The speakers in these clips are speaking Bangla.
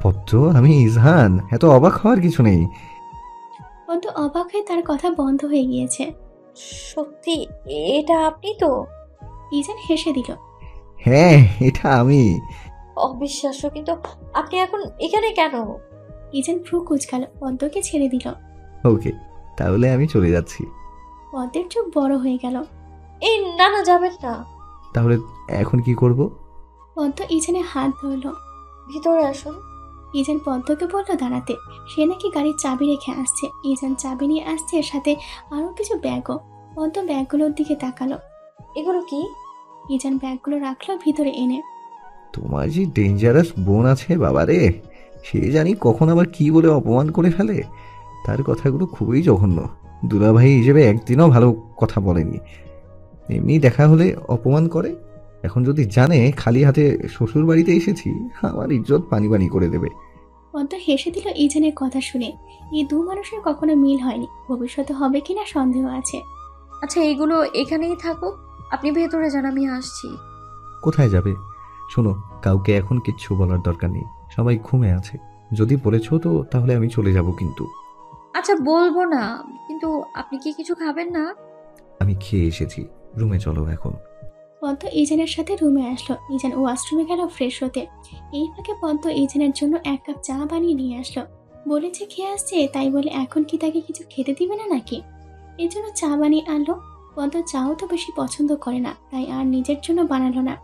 পদ্ম, আমি ইজহান। এত অবাক হওয়ার কিছু নেই। পদ্ম অবাক হয়ে তার কথা বন্ধ হয়ে গিয়েছে। সত্যি এটা আপনি তো? ইজান হেসে দিল। হ্যাঁ, এটা আমি। অবিশ্বাস্য, কিন্তু আপনি এখন এখানে কেন? ইজান ভ্রু কুঁচকাল, পদ্মকে ছেড়ে দিল। ওকে, তাহলে আমি চলে যাচ্ছি। পদ্মের চোখ বড় হয়ে গেল। এই না না, যাবেন না। তাহলে এখন কি করব? পদ্ম ইজানের হাত ধরল। ভিতরে আসুন। ইজান পদ্মকে বলল দাঁড়াতে। সে নাকি গাড়ির চাবি রেখে আসছে। ইজান চাবি নিয়ে আসছে, সাথে আরো কিছু ব্যাগও। পদ্ম ব্যাগগুলোর দিকে তাকালো। এগুলো কি? ইজান ব্যাগগুলো রাখলো ভিতরে এনে। তোমার যে ডেঞ্জারাস বোন আছে বাবারে, সে জানি কখন আবার কি বলে অপমান করে ফেলে। তার কথাগুলো খুবই জঘন্য। দুলাভাই হিসেবে একদিনও ভালো কথা বলেনি। এমনি দেখা হলে অপমান করে। এখন যদি জানে খালি হাতে শ্বশুর বাড়িতে এসেছি, আমার ইজ্জত পানি পানি করে দেবে। পদ্ম হেসে দিল ইজানের কথা শুনে। এই দু মানুষের কখনো মিল হয়নি, ভবিষ্যতে হবে কিনা সন্দেহ আছে। আচ্ছা, এগুলো এখানেই থাকুক, আপনি ভেতরে যান, আমি আসছি। কোথায় যাবে? শোনো, কাউকে এখন কিচ্ছু বলার দরকার নেই। সবাই ঘুমে আছে। যদি বলেছো তো তাহলে আমি চলে যাব। কিন্তু আচ্ছা বলবো না, কিন্তু আপনি কি কিছু খাবেন না? আমি খেয়ে এসেছি। রুমে চলো এখন। পদ্ম ইজানের সাথে রুমে আসলো। ইজান ওয়াশরুমে গেল ফ্রেশ হতে। এই ফাঁকে পদ্ম ইজানের জন্য 1 কাপ চা বানিয়ে নিয়ে আসলো। বলেছে খেয়ে আসছে, তাই বলে এখন কি তাকে কিছু খেতে দিবে না নাকি? এর জন্য চা বানিয়ে আনলো। পদ্ম চাও তো বেশি পছন্দ করে না, তাই আর নিজের জন্য বানালো না।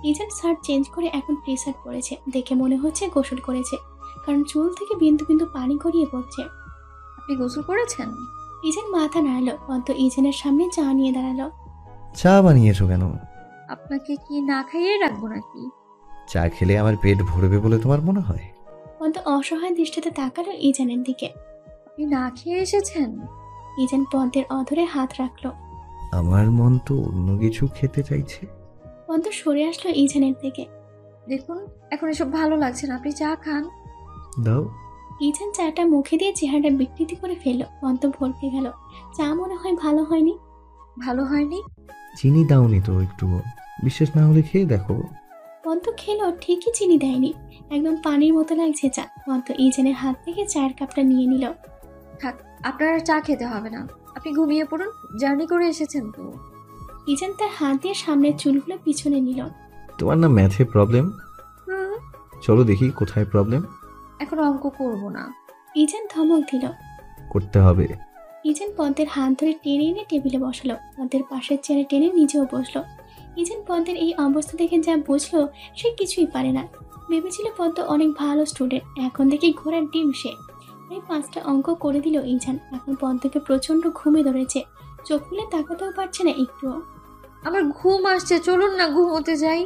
ইজান শার্ট চেঞ্জ করে এখন টি শার্ট পরেছে। দেখে মনে হচ্ছে গোসল করেছে, কারণ চুল থেকে বিন্দু বিন্দু পানি গড়িয়ে পড়ছে। আপনি গোসল করেছেন? ইজান মাথা নাড়ালো। পদ্ম ইজানের সামনে চা নিয়ে দাঁড়ালো। চা বানিয়েছো কেন? আপনাকে কি না খাইয়ে রাখবো নাকি? চা খেলে আমার পেট ভরবে বলে তোমার মনে হয়? পদ্ম অসহায় দৃষ্টিতে তাকালো ইজানের দিকে। আপনি না খেয়ে এসেছেন? ইজান পদ্মের অধরে হাত রাখলো। আমার মন তো অন্য কিছু খেতে চাইছে। পদ্ম সরে আসলো ইজানের থেকে। দেখুন, এখন এসব ভালো লাগছে না, আপনি চা খান। দাও। ইজান চাটা মুখে দিয়ে চেহারাটা বিকৃতি করে ফেললো। পদ্ম ভরকে গেল। চা মনে হয় ভালো হয়নি। ভালো হয়নি? চিনি দাওনি তো একটু? বিশ্বাস না হলে খেয়ে দেখো। পদ্ম খেলো, ঠিকই চিনি দেয়নি। একদম পানির মতো লাগছে চা। পদ্ম ইজানের হাত থেকে চায়ের কাপটা নিয়ে নিল। থাক, আপনার আর চা খেতে হবে না, আপনি ঘুমিয়ে পড়ুন, জার্নি করে এসেছেন তো। ইজান তার হাত দিয়ে সামনের চুলগুলো পিছনে নিল। তোমার না ম্যাথে প্রবলেম? হুম। চলো দেখি কোথায় প্রবলেম। এখন অঙ্ক করব না। ইজান ধমক দিল। করতে হবে। ইজান পদ্মের হাত ধরে টেনে এনে টেবিলে বসালো। পদ্মের পাশের চেয়ারে টেনে নিজেও বসলো। ইজান পদ্মের এই অবস্থা দেখে যা বুঝলো, সে কিছুই পারে না। ভেবেছিল পদ্ম অনেক ভালো স্টুডেন্ট, এখন দেখি ঘোড়ার ডিম সে। তাই 5টা অঙ্ক করে দিল ইজান। এখন পদ্মকে প্রচন্ড ঘুমে ধরেছে। চোখ খুলে তাকাতেও পারছে না একটুও। আমার ঘুম আসছে, চলুন না ঘুমোতে যাই।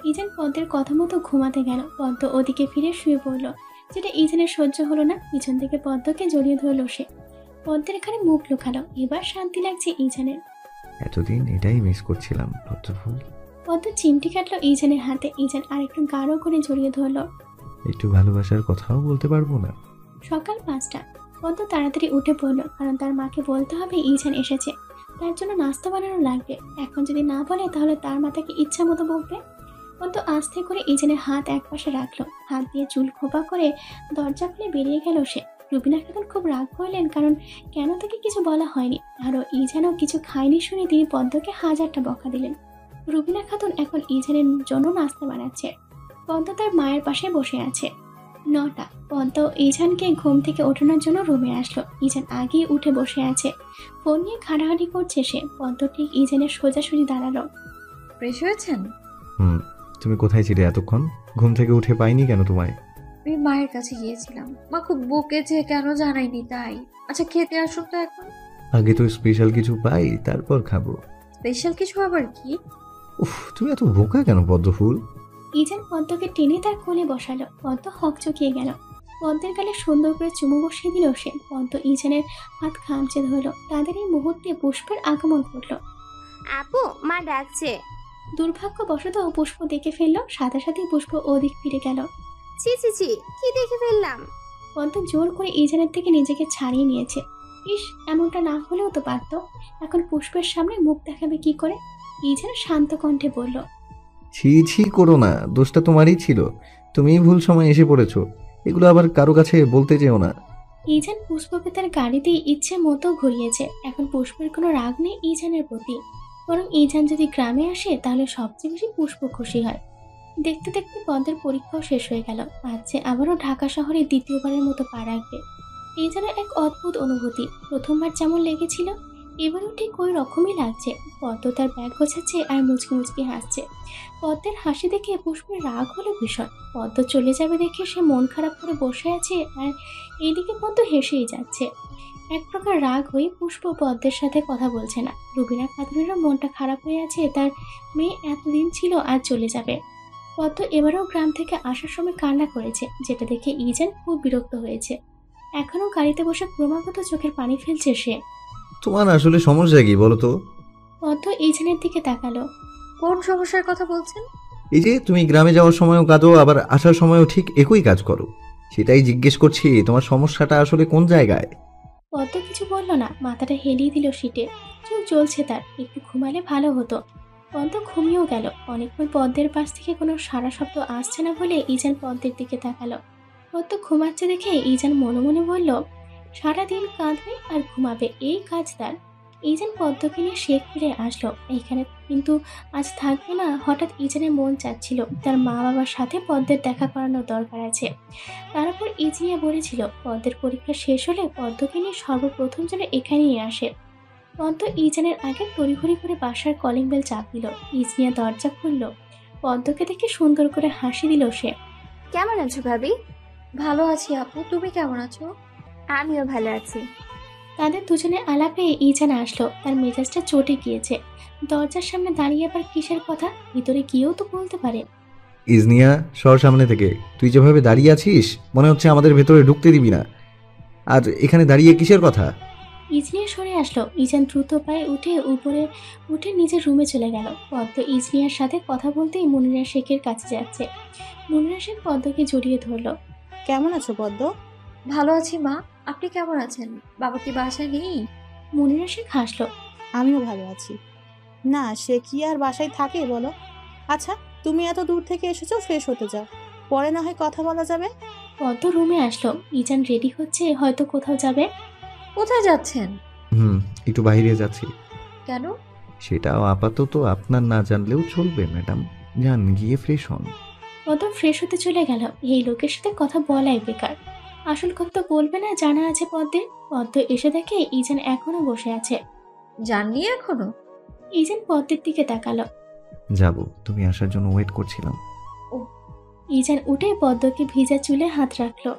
ইজান পদ্মের কথা মতো ঘুমাতে গেল। পদ্ম ওদিকে ফিরে শুয়ে পড়ল। যেটা ইজানের সহ্য হলো না, পিছন থেকে পদ্মকে জড়িয়ে ধরল সে। পদ্মের এখানে মুখ লুকালো। এবার শান্তি লাগছে ইজানের। এতদিন এটাই মিস করছিলাম পদ্মফুল। পদ্ম চিমটি কাটলো ইজানের হাতে। ইজান আরেকটু গাঢ় করে জড়িয়ে ধরলো। একটু ভালোবাসার কথাও বলতে পারবো না? সকাল 5টা। পদ্ম তাড়াতাড়ি উঠে পড়লো, কারণ তার মাকে বলতে হবে ইজান এসেছে। তার জন্য নাস্তা বানানো লাগবে। এখন যদি না বলে তাহলে তার মাতাকে ইচ্ছা মতো বকবে। পদ্ম আস্তে করে ইজানের হাত একপাশে রাখলো। হাত দিয়ে চুল খোপা করে দরজা খুলে বেরিয়ে গেল সে। রুবিনা খাতুন খুব রাগ করলেন, কারণ কেন তাকে কিছু বলা হয়নি। আরও ইজানও কিছু খায়নি শুনে তিনি পদ্মকে 1000টা বকা দিলেন। রুবিনা খাতুন এখন ইজানের জন্য নাস্তা বানাচ্ছে। পদ্ম তার মায়ের পাশে বসে আছে। 9টা। পদ্ম ইজানকে ঘুম থেকে ওঠানোর জন্য রুমে আসলো। ইজান আগেই উঠে বসে আছে। ফোন নিয়ে ঘাটাঘাটি করছে সে। পদ্ম ঠিক ইজানের সোজাসুজি দাঁড়ালো। ফ্রেশ হয়েছেন? তুমি কোথায় ছিলে এতক্ষণ? ঘুম থেকে উঠে পাইনি কেন তোমায়? আমি মায়ের কাছে গিয়েছিলাম, মা খুব বকেছে, কেন জানাইনি তাই। আচ্ছা খেতে আসুন তো এখন। আগে তো স্পেশাল কিছু পাই, তারপর খাবো। স্পেশাল কিছু আবার কি? উফ, তুমি এত বোকা কেন পদ্মফুল? ইজান পদ্মকে টেনে তার কোলে বসালো। পদ্ম হকচকিয়ে গেল। পদ্মের গালে সুন্দর করে চুমু বসিয়ে দিল সে। পদ্ম ইজানের হাত খামচে ধরলো। তাদের এই মুহূর্তে পুষ্পের আগমন ঘটল। আপু, মা ডাকছে। দুর্ভাগ্যবশত পুষ্প দেখে ফেললো। সাথে সাথে পুষ্প ওদিক ফিরে গেল। ছি ছি ছি, কি দেখে ফেললাম? পদ্ম জোর করে ইজানের থেকে নিজেকে ছাড়িয়ে নিয়েছে। ইস, এমনটা না হলেও তো পারত। এখন পুষ্পের সামনে মুখ দেখাবে কি করে? ইজান শান্ত কণ্ঠে বলল, ছি ছি করো না, দোষটা তোমারই ছিল। তুমিই ভুল সময় এসে পড়েছো। এগুলো আবার কারো কাছে বলতে যেও না। ইজান পুষ্পকে তার গাড়িতে ইচ্ছে মতো ঘুরিয়েছে। এখন পুষ্পের কোনো রাগ নেই ইজানের প্রতি, বরং ইজান যদি গ্রামে আসে তাহলে সবচেয়ে বেশি পুষ্প খুশি হয়। দেখতে দেখতে পদ্মের পরীক্ষাও শেষ হয়ে গেল। আজ যে আবারও ঢাকা শহরে দ্বিতীয়বারের মতো পা রাখবে, এই যেন এক অদ্ভুত অনুভূতি। প্রথমবার যেমন লেগেছিল, এবারও ঠিক ওই রকমই লাগছে। পদ্ম তার ব্যাগ গোছাচ্ছে আর মুচকি মুচকি হাসছে। পদ্মের হাসি দেখে পুষ্পের রাগ হলো ভীষণ। পদ্ম চলে যাবে দেখে সে মন খারাপ করে বসে আছে, আর এইদিকে পদ্ম হেসেই যাচ্ছে। এক প্রকার রাগ হয়ে পুষ্প পদ্মের সাথে কথা বলছে না। রুবিনা খাতুনেরও মনটা খারাপ হয়ে আছে, তার মেয়ে এতদিন ছিল আজ চলে যাবে। পদ্ম এবারেও গ্রাম থেকে আসার সময় কান্না করেছে, যেটা দেখে ইজান খুব বিরক্ত হয়েছে। এখনো গাড়িতে বসে ক্রমাগত চোখের পানি ফেলছে সে। তোমার আসলে সমস্যা কি বলো তো? পদ্ম ইজানের দিকে তাকালো। কোন সমস্যার কথা বলছেন? এই যে তুমি গ্রামে যাওয়ার সময়ও কাঁদো, আবার আসার সময়ও ঠিক একই কাজ করো। সেটাই জিজ্ঞেস করছি, তোমার সমস্যাটা আসলে কোন জায়গায়? পদ্ম কিছু বলল না, মাথাটা হেলিয়ে দিল সিটে। চোখ জ্বলছে তার, একটু ঘুমালে ভালো হতো। পদ্ম ঘুমিয়েও গেল। অনেকক্ষণ পদ্মের পাশ থেকে কোনো সারা শব্দ আসছে না বলে ইজান পদ্মের দিকে তাকালো। পদ্ম ঘুমাচ্ছে দেখে ইজান মনে মনে বলল, সারাদিন কাঁদবে আর ঘুমাবে, এই কাজ তার। ইজান পদ্মকে নিয়ে শেখ ফিরে আসলো এখানে, কিন্তু আজ থাকবে না। হঠাৎ ইজানের মন চাচ্ছিল তার মা বাবার সাথে পদ্মের দেখা করানোর দরকার আছে। তারপর ইজনিয়া বলেছিল পদ্মের পরীক্ষা শেষ হলে পদ্মকে নিয়ে সর্বপ্রথম যেন এখানেই আসে। পদ্ম ইজানের আগে তড়িঘড়ি করে বাসার কলিং বেল চাপ দিল। ইজনিয়া দরজা খুলল। পদ্মকে দেখে সুন্দর করে হাসি দিল সে। কেমন আছো ভাবি? ভালো আছি আপু, তুমি কেমন আছো? আমিও ভালো আছি। তাদের দুজনের আলাপে ইজান আসলো। তার মেজাজটা চটে গিয়েছে। দরজার সামনে দাঁড়িয়ে আবার কিসের কথা? ভিতরে গিয়েও তো বলতে পারে। ইজনিয়া, সর সামনে থেকে। তুই যেভাবে দাঁড়িয়ে আছিস মনে হচ্ছে আমাদের ভেতরে ঢুকতে দিবি না। আর এখানে দাঁড়িয়ে কিসের কথা? ইজনিয়া সরে আসলো। ইজান দ্রুত পায়ে উঠে নিজের রুমে চলে গেল। পদ্ম ইজনিয়ার সাথে কথা বলতেই মুনিরা শেখের কাছে যাচ্ছে। মুনিরা শেখ পদ্মকে জড়িয়ে ধরলো। কেমন আছো পদ্ম? ভালো আছি মা, আপনি কেমন আছেন? বাবা কি বাসায় নেই? মুনিরা শেখ হাসলো। আমিও ভালো আছি। না, সে কি আর বাসায় থাকে বলো? আচ্ছা, তুমি এত দূর থেকে এসেছো, ফ্রেশ হতে যাও, পরে না হয় কথা বলা যাবে। পদ্ম রুমে আসলো। ইজান রেডি হচ্ছে, হয়তো কোথাও যাবে। কোথায় যাচ্ছেন? একটু বাইরে যাচ্ছি। কেন? সেটাও আপাতত আপনার না জানলেও চলবে ম্যাডাম। যান, গিয়ে ফ্রেশ হন। পদ্ম ফ্রেশ হতে চলে গেল। এই লোকের সাথে কথা বলাই বেকার। আসল কথা তো বলবে না, জানা আছে পদ্মের। পদ্ম এসে দেখে ইজান এখনো বসে আছে। জাননি এখনো? ইজান পদ্মের দিকে তাকালো। যাব, তুমি আসার জন্য ওয়েট করছিলাম। ইজান উঠে পদ্মকে ভিজা চুলে হাত রাখলো।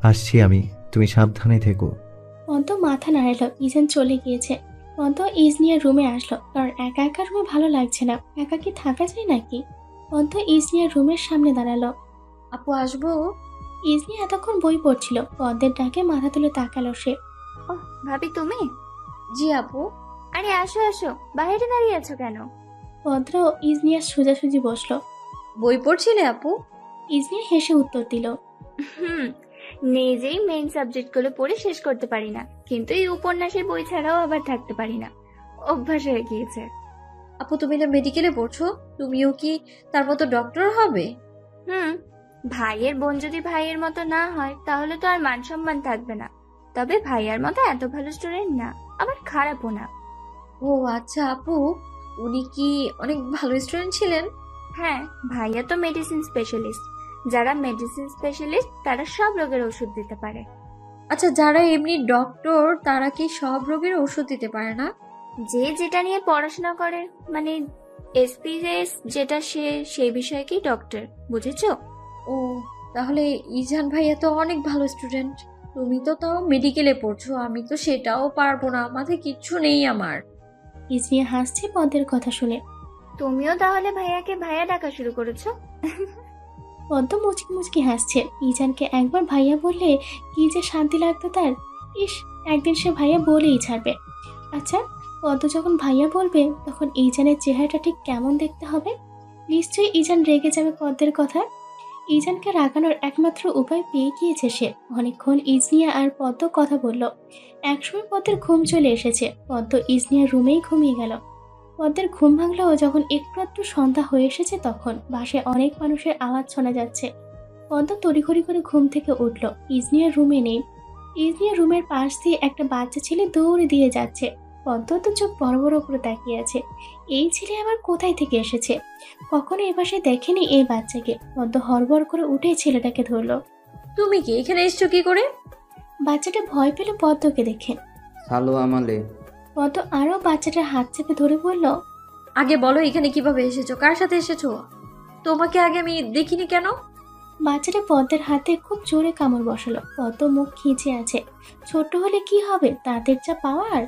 আসছি আমি, তুমি সাবধানে থেকো। পদ্ম মাথা নাড়ালো। ইজান চলে গিয়েছে। পদ্ম ইজনিয়ার রুমে আসলো, কারণ একা একা রুমে ভালো লাগছে না। একা কি থাকা যায় নাকি? পদ্ম ইজনিয়ার রুমের সামনে দাঁড়ালো। আপু আসবো? ইজনিয়া এতক্ষণ বই পড়ছিল। পদ্মের ডাকে মাথা তুলে তাকালো সে। ওহ ভাবি, তুমি? জি আপু। আরে আসো আসো, বাইরে দাঁড়িয়ে আছো কেন? পদ্ম ইজনিয়ার সোজাসুজি বসলো। বই পড়ছিলে আপু? ইজনিয়া হেসে উত্তর দিল। হুম, নিজেই মেইন সাবজেক্টগুলো পড়ে শেষ করতে পারি না, কিন্তু এই উপন্যাসের বই ছাড়াও আবার থাকতে পারি না। অভ্যাস হয়ে গিয়েছে। আপু তুমি না মেডিকেলে পড়ছো, তুমিও কি তার মতো ডক্টর হবে? হুম, ভাইয়ের বোন যদি ভাইয়ের মতো না হয় তাহলে তো আর মান সম্মান থাকবে না। তবে ভাইয়ার মতো এত ভালো স্টুডেন্ট না, আবার খারাপও না। ও আচ্ছা আপু, উনি কি অনেক ভালো স্টুডেন্ট ছিলেন? হ্যাঁ, ভাইয়া তো মেডিসিন স্পেশালিস্ট। যারা মেডিসিন স্পেশালিস্ট তারা সব রোগের ওষুধ দিতে পারে। আচ্ছা, যারা এমনি ডক্টর তারা কি সব রোগের ওষুধ দিতে পারে না? যে যেটা নিয়ে পড়াশোনা করে, মানে এসপিএস যেটা, সেই বিষয়কেই ডক্টর, বুঝেছো? ও তাহলে ইজান ভাইয়া তো অনেক ভালো স্টুডেন্ট। তুমি তো তাও মেডিকেলে পড়ছো, আমি তো সেটাও পারবো না, মাথায় কিচ্ছু নেই আমার। ইজনিয়া হাসছে পদ্মের কথা শুনে। তুমিও তাহলে ভাইয়াকে ভাইয়া ডাকা শুরু করেছো? পদ্ম মুচকি মুচকি হাসছে। ইজানকে একবার ভাইয়া বললে কি যে শান্তি লাগতো তার। ইস, একদিন সে ভাইয়া বলেই ছাড়বে। আচ্ছা, পদ্ম যখন ভাইয়া বলবে তখন ইজানের চেহারাটা ঠিক কেমন দেখতে হবে? নিশ্চয়ই ইজান রেগে যাবে পদ্মের কথা। ইজানকে রাগানোর একমাত্র উপায় পেয়ে গিয়েছে সে। অনেকক্ষণ ইজনিয়া আর পদ্ম কথা বলল। একসময় পদ্মের ঘুম চলে এসেছে। পদ্ম ইজনিয়ার রুমেই ঘুমিয়ে গেল। পদ্মের ঘুম ভাঙলো যখন একটু একটু সন্ধ্যা হয়ে এসেছে, তখন বাসায় অনেক মানুষের আওয়াজ শোনা যাচ্ছে। পদ্ম তড়িঘড়ি করে ঘুম থেকে উঠল। ইজনিয়ার রুমে নেই। ইজনিয়ার রুমের পাশ দিয়ে একটা বাচ্চা ছেলে দৌড়ে দিয়ে যাচ্ছে। পদ্ম তো চোখ বড় বড় করে তাকিয়ে আছে। এই ছেলে আবার কোথায় থেকে এসেছে? কখনো এ বাসায় দেখেনি এই বাচ্চাকে। পদ্ম হড়বড় করে উঠে ছেলেটাকে ধরলো। তুমি কি এখানে এসছো কি করে? বাচ্চাটা ভয় পেল পদ্মকে দেখে। সালো আমালে। পদ্ম আরো বাচ্চাটার হাত চেপে ধরে বলল, আগে বলো এখানে কিভাবে এসেছো, কার সাথে এসেছো? তোমাকে আগে আমি দেখিনি কেন? বাচ্চাটা পদ্মের হাতে খুব জোরে কামড় বসালো। পদ্ম মুখ খিঁচে আছে। ছোট হলে কি হবে, তাদের যা পাওয়ার।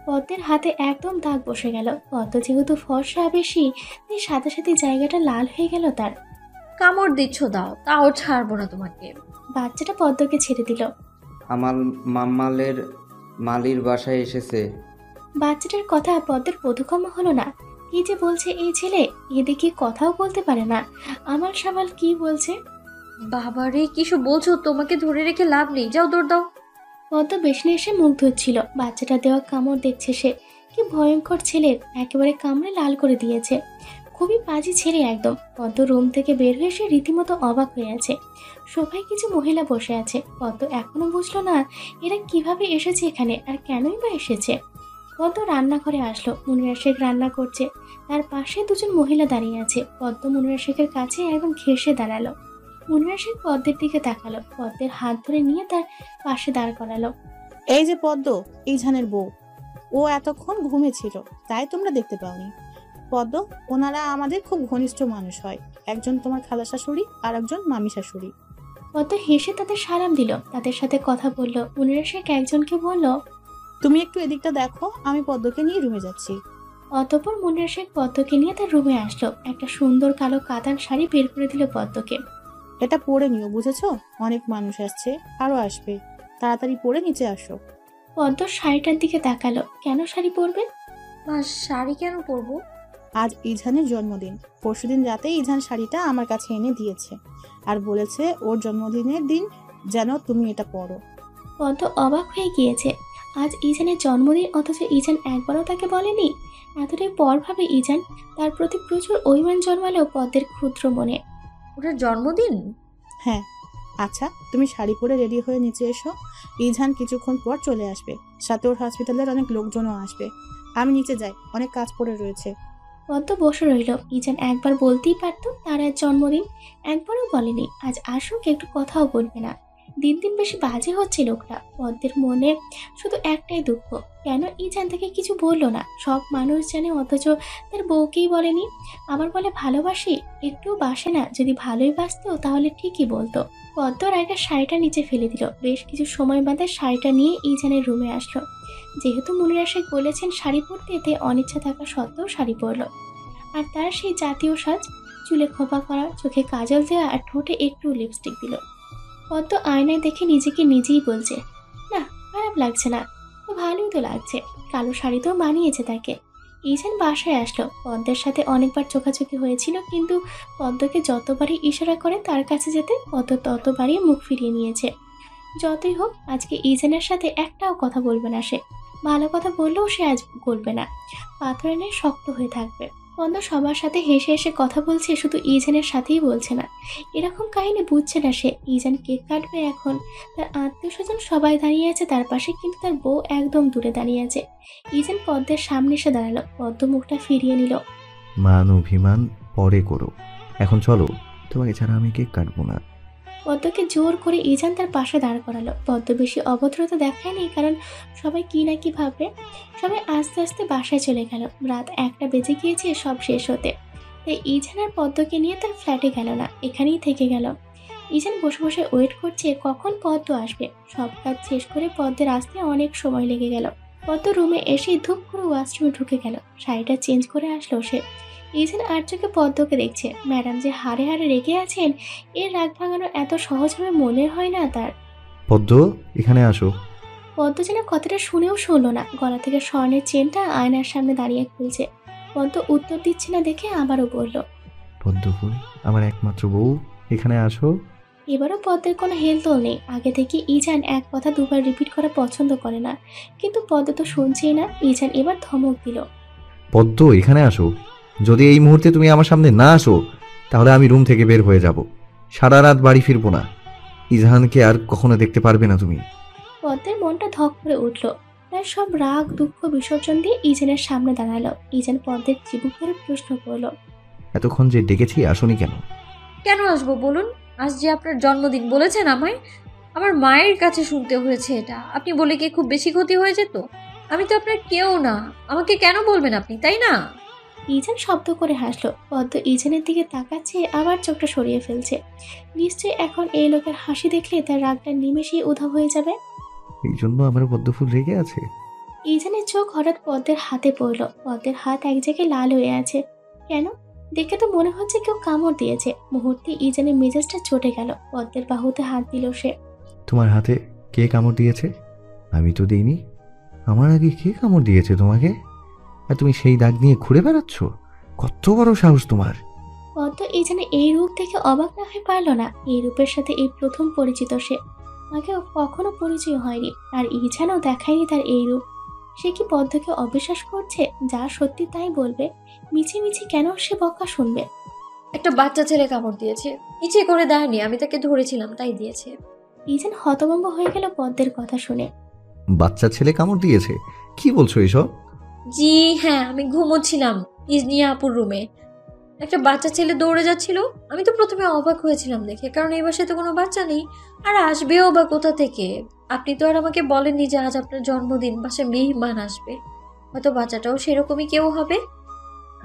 পদ্মের হাতে একদম দাগ বসে গেল। পদ্ম যেহেতু ফর্সা বেশি, তাই সাথে সাথে জায়গাটা লাল হয়ে গেল তার। কামড় দিচ্ছ দাও, তাও ছাড়বো না তোমাকে। বাচ্চাটা পদ্মকে ছেড়ে দিল। আমার মাম্মালের মালির বাসায় এসেছে। বাচ্চাটার কথা পদ্মের বোধগম্য হলো না। কি যে বলছে এই ছেলে, এদিকে কথাও বলতে পারে না। আমার সামাল কি বলছে? বাবারে কিছু বলছো, তোমাকে ধরে রেখে লাভ নেই, যাও দৌড় দাও। পদ্ম বেশনে এসে মুখ ধুচ্ছিল। বাচ্চাটা দেওয়া কামড় দেখছে সে। কি ভয়ঙ্কর ছেলে, একেবারে কামড়ে লাল করে দিয়েছে। খুবই বাজে ছেলে একদম। পদ্ম রুম থেকে বের হয়ে এসে রীতিমতো অবাক হয়ে আছে। সোফায় কিছু মহিলা বসে আছে। পদ্ম এখনো বুঝলো না এরা কিভাবে এসেছে এখানে, আর কেনই বা এসেছে। পদ্ম রান্নাঘরে আসলো। মুনিরা শেখ রান্না করছে। তার পাশে দুজন মহিলা দাঁড়িয়ে আছে। পদ্ম মুনিরা শেখের কাছে একদম ঘেঁষে দাঁড়ালো। মুনিরা শেখ পদ্মের দিকে তাকালো। পদ্মের হাত ধরে নিয়ে তার পাশে দাঁড় করালো। এই যে পদ্ম, ইজানের বউ। ও এতক্ষণ ঘুমেছিল, তাই তোমরা দেখতে পাওনি। পদ্ম, ওনারা আমাদের খুব ঘনিষ্ঠ মানুষ হয়। একজন তোমার খালা শাশুড়ি আর একজন মামি শাশুড়ি। পদ্ম হেসে তাদের সালাম দিল। তাদের সাথে কথা বলল। মুনিরা শেখ একজনকে বলল, তুমি একটু এদিকটা দেখো, আমি পদ্মকে নিয়ে রুমে যাচ্ছি। অতঃপর মুনিরা শেখ পদ্মকে নিয়ে তার রুমে আসলো। একটা সুন্দর কালো কাতান শাড়ি বের করে দিল পদ্মকে। এটা পরে নিও, বুঝেছো? অনেক মানুষ আসছে, আরো আসবে। তাড়াতাড়ি পরে নিচে আসো। পদ্ম শাড়িটার দিকে তাকালো। কেন শাড়ি পরবে? মা, শাড়ি কেন পরবো? আজ ইজানের জন্মদিন। পরশুদিন রাতে ইজান শাড়িটা আমার কাছে এনে দিয়েছে আর বলেছে ওর জন্মদিনের দিন যেন তুমি এটা পরো। পদ্ম অবাক হয়ে গিয়েছে। আজ ইজানের জন্মদিন, অথচ ইজান একবারও তাকে বলেনি। এতটাই পর ভাবে ইজান। তার প্রতি প্রচুর অভিমান জন্মালেও পদ্মের ক্ষুদ্র মনে। ওটার জন্মদিন? হ্যাঁ। আচ্ছা, তুমি শাড়ি পরে রেডি হয়ে নিচে এসো। ইজান কিছুক্ষণ পর চলে আসবে, সাথে ওর হসপিটালের অনেক লোকজনও আসবে। আমি নিচে যাই, অনেক কাজ পড়ে রয়েছে। পদ্ম বসে রইল। ইজান একবার বলতেই পারতো তার আজ জন্মদিন। একবারও বলেনি। আজ আসুক, একটু কথাও বলবে না। দিন দিন বেশি বাজে হচ্ছে লোকটা। পদ্মের মনে শুধু একটাই দুঃখ, কেন ইজান তাকে কিছু বললো না। সব মানুষ জানে, অথচ তার বউকেই বলেনি। আবার বলে ভালোবাসি, একটুও বাসে না। যদি ভালোই বাসতো তাহলে ঠিকই বলতো। পদ্ম রাগের শাড়িটা নিচে ফেলে দিল। বেশ কিছু সময় বাদে শাড়িটা নিয়ে ইজানের রুমে আসলো। যেহেতু মুনিরা শেখ বলেছেন শাড়ি পরতে, তাই অনিচ্ছা থাকা সত্ত্বেও শাড়ি পরলো। আর তার সেই জাতীয় সাজ, চুলে খোপা করা, চোখে কাজল দেওয়া, আর ঠোঁটে একটু লিপস্টিক দিল। পদ্ম আয়নায় দেখে নিজেকে নিজেই বলছে, না খারাপ লাগছে না, তো ভালোই তো লাগছে। কালো শাড়ি তো মানিয়েছে তাকে। ইজান বাসায় আসলো। পদ্মের সাথে অনেকবার চোখাচোখি হয়েছিল, কিন্তু পদ্মকে যতবারই ইশারা করে তার কাছে যেতে, পদ্ম ততবারই মুখ ফিরিয়ে নিয়েছে। যতই হোক, আজকে ইজানের সাথে একটাও কথা বলবে না সে। ভালো কথা বললেও সে আজ বলবে না। পাথরে নিয়ে শক্ত হয়ে থাকবে। পদ্ম সবার সাথে হেসে হেসে কথা বলছে, শুধু ইজানের সাথেই বলছে না। এরকম কাহিনী বুঝছে না সে। ইজান কেক কাটবে এখন। তার আত্মীয় স্বজন সবাই দাঁড়িয়ে আছে তার পাশে, কিন্তু তার বউ একদম দূরে দাঁড়িয়ে আছে। ইজান পদ্মের সামনে এসে দাঁড়ালো। পদ্ম মুখটা ফিরিয়ে নিল। মান অভিমান পরে করো, এখন চলো, তোমাকে ছাড়া আমি কেক কাটবো না। পদ্মকে জোর করে ইজান তার পাশে দাঁড় করালো। পদ্ম বেশি অভদ্রতা দেখায়নি, কারণ সবাই কি না কি ভাববে। সবাই আস্তে আস্তে বাসায় চলে গেল। রাত 1টা বেজে গিয়েছে সব শেষ হতে। তাই ইজান আর পদ্মকে নিয়ে তার ফ্ল্যাটে গেল না, এখানেই থেকে গেল। ইজান বসে বসে ওয়েট করছে কখন পদ্ম আসবে। সব কাজ শেষ করে পদ্মের আসতে অনেক সময় লেগে গেল। পদ্ম রুমে এসে ধূপ করে ওয়াশরুমে ঢুকে গেল। শাড়িটা চেঞ্জ করে আসলো সে। ইজান আর চোখে পদ্মকে দেখছে। ম্যাডাম যে হাড়ে হাড়ে রেগে আছেন, এর রাগ ভাঙানো এত সহজভাবে মনে হয় না তার। পদ্ম, এখানে আসো। পদ্ম যেন কথাটা শুনেও শুনল না। গলা থেকে স্বর্ণের চেনটা আয়নার সামনে দাঁড়িয়ে খুলছে। পদ্ম উত্তর দিচ্ছে না দেখে আবারও বলল, পদ্মফুল, আমার একমাত্র বউ, এখানে আসো। এবারও পদ্মের কোনো হেলদোল নেই। আগে থেকে ইজান এক কথা দুবার রিপিট করা পছন্দ করে না, কিন্তু পদ্ম তো শুনছেই না। ইজান এবার ধমক দিল, পদ্ম, এখানে আসো। যদি এই মুহূর্তে তুমি আমার সামনে না আসো, তাহলে আমি রুম থেকে বের হয়ে যাব। সারা রাত বাড়ি ফিরবো না। ইজাহানকে আর কখনো দেখতে পারবে না তুমি। পদ্মের মনটা ধক করে উঠল। তার সব রাগ দুঃখ বিসর্জন দিয়ে ইজানের সামনে দাঁড়ালো। ইজান পদ্মের চিবুক ধরে প্রশ্ন করলো, এতক্ষণ যে ডেকেছি আসনি কেন? কেন আসবো বলুন? আজ যে আপনার জন্মদিন বলেছেন আমায়, আমার মায়ের কাছে শুনতে হয়েছে এটা। আপনি বলে কি খুব বেশি ক্ষতি হয়ে যেত? আমি তো আপনার কেউ না, আমাকে কেন বলবেন আপনি, তাই না? ইজান শব্দ করে হাসলো। পদ্ম ইজানের দিকে তাকাচ্ছে, আবার চোখটা সরিয়ে ফেলছে। নিশ্চয়ই এখন এই লোকের হাসি দেখলে তার রাগটা নিমেষেই উধাও হয়ে যাবে। এই জন্য আমার পদ্মফুল রেগে আছে? ইজানের চোখ হঠাৎ পদ্মের হাতে পড়ল। পদ্মের হাত এক জায়গায় লাল হয়ে আছে। কেন? দেখে তো মনে হচ্ছে কেউ কামড় দিয়েছে। মুহূর্তে ইজানের মেজাজটা চটে গেল। পদ্মের বাহুতে হাত দিল সে। তোমার হাতে কে কামড় দিয়েছে? আমি তো দিইনি। আমার আগে কে কামড় দিয়েছে তোমাকে? আর তুমি সেই দাগ নিয়ে ঘুরে বেড়াচ্ছ? কত বড় সাহস তোমার! পদ্ম ইজানের এই রূপ দেখে অবাক না হয়ে পারল না। এই রূপের সাথে এই প্রথম পরিচিত সে। আগে কখনো পরিচয় হয়নি, আর ইজানও দেখায়নি তার এই রূপ। সে কি পদ্মকে অবিশ্বাস করছে? যা সত্যি তাই বলবে। মিছি মিছি কেন সে বকা শুনবে? একটা বাচ্চা ছেলে কামড় দিয়েছে, ইচ্ছে করে দেয়নি, আমি তাকে ধরেছিলাম তাই দিয়েছে। ইজান হতভম্ব হয়ে গেল পদ্মের কথা শুনে। বাচ্চা ছেলে কামড় দিয়েছে? কি বলছো এসব? জি হ্যাঁ, আমি ঘুমোচ্ছিলাম ইজনিয়া আপুর রুমে, একটা বাচ্চা ছেলে দৌড়ে যাচ্ছিল। আমি তো প্রথমে অবাক হয়েছিলাম দেখে, কারণ এই বাসায় তো কোনো বাচ্চা নেই, আর আসবেও বা কোথা থেকে? আপনি তো আর আমাকে বলেননি যে আজ আপনার জন্মদিন, বাসায় মেহমান আসবে, হয়তো বাচ্চাটাও সেরকমই কেউ হবে।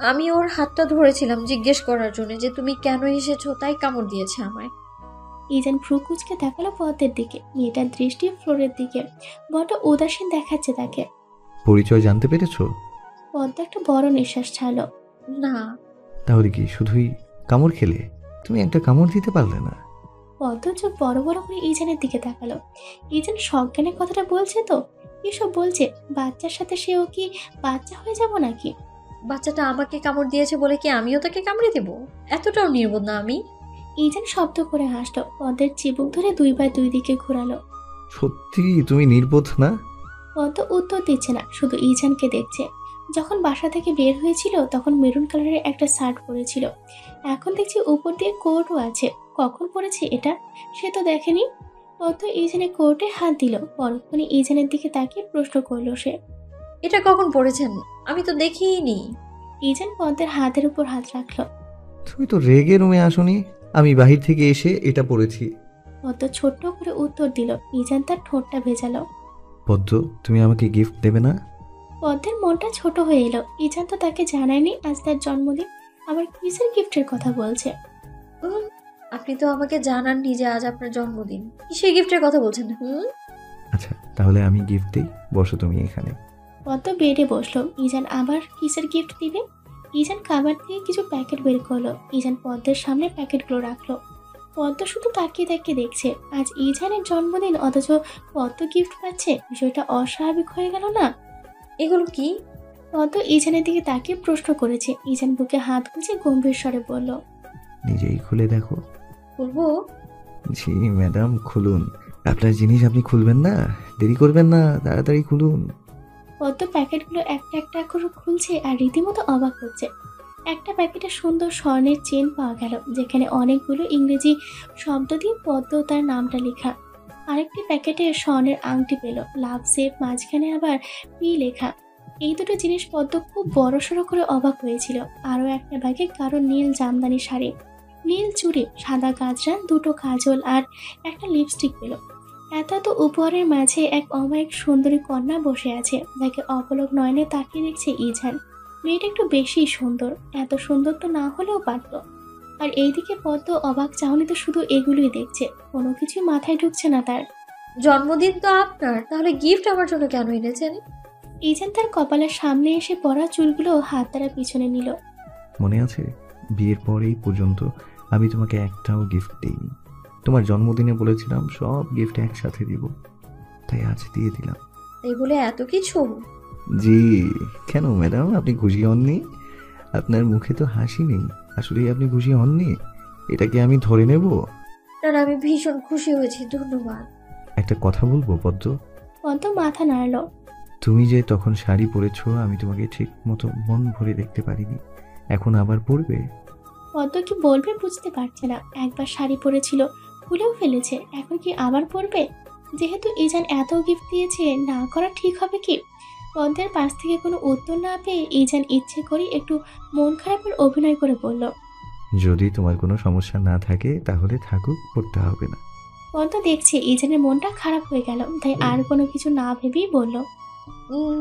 আমি ওর হাতটা ধরেছিলাম জিজ্ঞেস করার জন্য যে তুমি কেন এসেছো, তাই কামড় দিয়েছে আমায়। ইজান ভ্রু কুঁচকে তাকালো পদ্মের দিকে। মেয়েটার দৃষ্টি ফ্লোরের দিকে। বড় উদাসীন দেখাচ্ছে তাকে। পরিচয় জানতে পেরেছো? পদ্ম একটা বড় নিঃশ্বাস ছাড়লো। না। তাহলে কি শুধুই কামড় খেলে? তুমি একটা কামড় দিতে পারলে না? পদ্ম চোখ বড় বড় করে ইজানের দিকে তাকালো। ইজান সজ্ঞানের কথাটা বলছে তো? এসব বলছে? বাচ্চার সাথে সেও কি বাচ্চা হয়ে যাব নাকি? বাচ্চাটা আমাকে কামড় দিয়েছে বলে কি আমিও তাকে কামড়ে দেব? এতটাও নির্বোধ না আমি। ইজান শব্দ করে হাসলো। পদ্মের চিবুক ধরে দুইবার দুই দিকে ঘোরালো। সত্যি তুমি নির্বোধ না? পদ্ম উত্তর দিচ্ছে না, শুধু ইজানকে দেখছে। যখন বাসা থেকে বের হয়েছিল তখন মেরুন কালারের একটা শার্ট পরেছিল। এখন দেখছি উপর দিয়ে কোটও আছে। কখন পরেছে এটা সে তো দেখেনি। পদ্ম ইজানের কোটে হাত দিল। পরক্ষণে ইজানের দিকে তাকিয়ে প্রশ্ন করলো সে। এটা কখন পড়েছেন? আমি তো দেখিইনি। ইজান পদ্মের হাতের উপর হাত রাখলো। তুমি তো রেগে রুমে আসোনি। আমি বাহির থেকে এসে এটা পড়েছি। পদ্ম ছোট্ট করে উত্তর দিল। ইজান তার ঠোঁটটা ভেজালো। পদ্ম, তুমি আমাকে গিফট দেবে না? পদ্মের মনটা ছোট হয়ে এলো। ইজান তো তাকে জানায়নি আজ তার জন্মদিন, আবার কিসের গিফটের কথা বলছে। উম, আপনি তো আমাকে জানাননি যে আজ আপনার জন্মদিন, কিসের গিফটের কথা বলছেন? আচ্ছা, তাহলে আমি গিফট দিই। বসো তুমি এখানে। পদ্ম বেডে বসলো। ইজান আবার কিসের গিফট দিবে? ইজান খাবার থেকে কিছু প্যাকেট বের করলো। ইজান পদ্মের সামনে প্যাকেটগুলো রাখলো। পদ্ম শুধু তাকিয়ে তাকিয়ে দেখছে। আজ ইজানের জন্মদিন, অথচ পদ্ম গিফট পাচ্ছে। বিষয়টা অস্বাভাবিক হয়ে গেল না? এগুলো কি? পদ্ম ইজানের দিকে তাকিয়ে প্রশ্ন করেছে। ইজান বুকে হাত গুঁজে গম্ভীর স্বরে বলল, নিজেই খুলে দেখো। বলবো? জি ম্যাডাম, খুলুন। আপনার জিনিস আপনি খুলবেন না? দেরি করবেন না, তাড়াতাড়ি খুলুন। পদ্ম প্যাকেটগুলো একটা একটা করে খুলছে আর রীতিমতো অবাক হচ্ছে। একটা প্যাকেটে সুন্দর স্বর্ণের চেন পাওয়া গেল, যেখানে অনেকগুলো ইংরেজি শব্দ দিয়ে পদ্ম তার নামটা লেখা। আরেকটি প্যাকেটে স্বর্ণের আংটি পেল, লাভ শেপ, মাঝখানে আবার পি লেখা। এই দুটো জিনিস পদ্ম খুব বড়সড় করে অবাক হয়েছিল। আরও একটা ব্যাগে কারো নীল জামদানি শাড়ি, নীল চুড়ি, সাদা গাজরা, দুটো কাজল আর একটা লিপস্টিক পেল। এত এত উপহারের মাঝে এক অমায়িক সুন্দরী কন্যা বসে আছে, যাকে অপলক নয়নে তাকিয়ে দেখছে ইজান। মেয়েটা একটু বেশি সুন্দর, এত সুন্দর তো না হলেও পারত। আর এইদিকে পদ্ম অবাক চাহনিতে শুধু এগুলোই দেখছে। কোনো কিছুই মাথায় ঢুকছে না তার। জন্মদিন তো আপনার, তাহলে গিফট আমার জন্য কেন এনেছেন? ইজান তার কপালের সামনে এসে পড়া চুলগুলো হাত দ্বারা পিছনে নিল। মনে আছে, বিয়ের পরেই পর্যন্ত আমি তোমাকে একটাও গিফট দিইনি। তোমার জন্মদিনে বলেছিলাম সব গিফট একসাথে দিব, তাই আজ দিয়ে দিলাম। এই বলে এত কিছু? জি। কেন ম্যাডাম, আপনি খুশি হননি? আপনার মুখে তো হাসি নেই। আসলেই আপনি খুশি হননি? এটাকে আমি ধরে নেব? না না, আমি ভীষণ খুশি হয়েছি, ধন্যবাদ। একটা কথা বলবো পদ্ম? পদ্ম মাথা নাড়ল। তুমি যে তখন শাড়ি পরেছো আমি তোমাকে ঠিক মতো মন ভরে দেখতে পারিনি, এখন আবার পরবে? পদ্ম কি বলবে বুঝতে পারছে না। একবার শাড়ি পরেছিল, খুলেও ফেলেছে, এখন কি আবার পরবে? যেহেতু ইজান এত গিফট দিয়েছে, না করা ঠিক হবে কি? পদ্মের পাশ থেকে কোনো উত্তর না পেয়ে ইজান ইচ্ছে করে একটু মন খারাপের অভিনয় করে বলল। যদি তোমার কোনো সমস্যা না থাকে তাহলে থাকুক, পড়তে হবে না। পদ্ম দেখছে ইজানের মনটা খারাপ হয়ে গেল, তাই আর কোনো কিছু না ভেবেই বলল।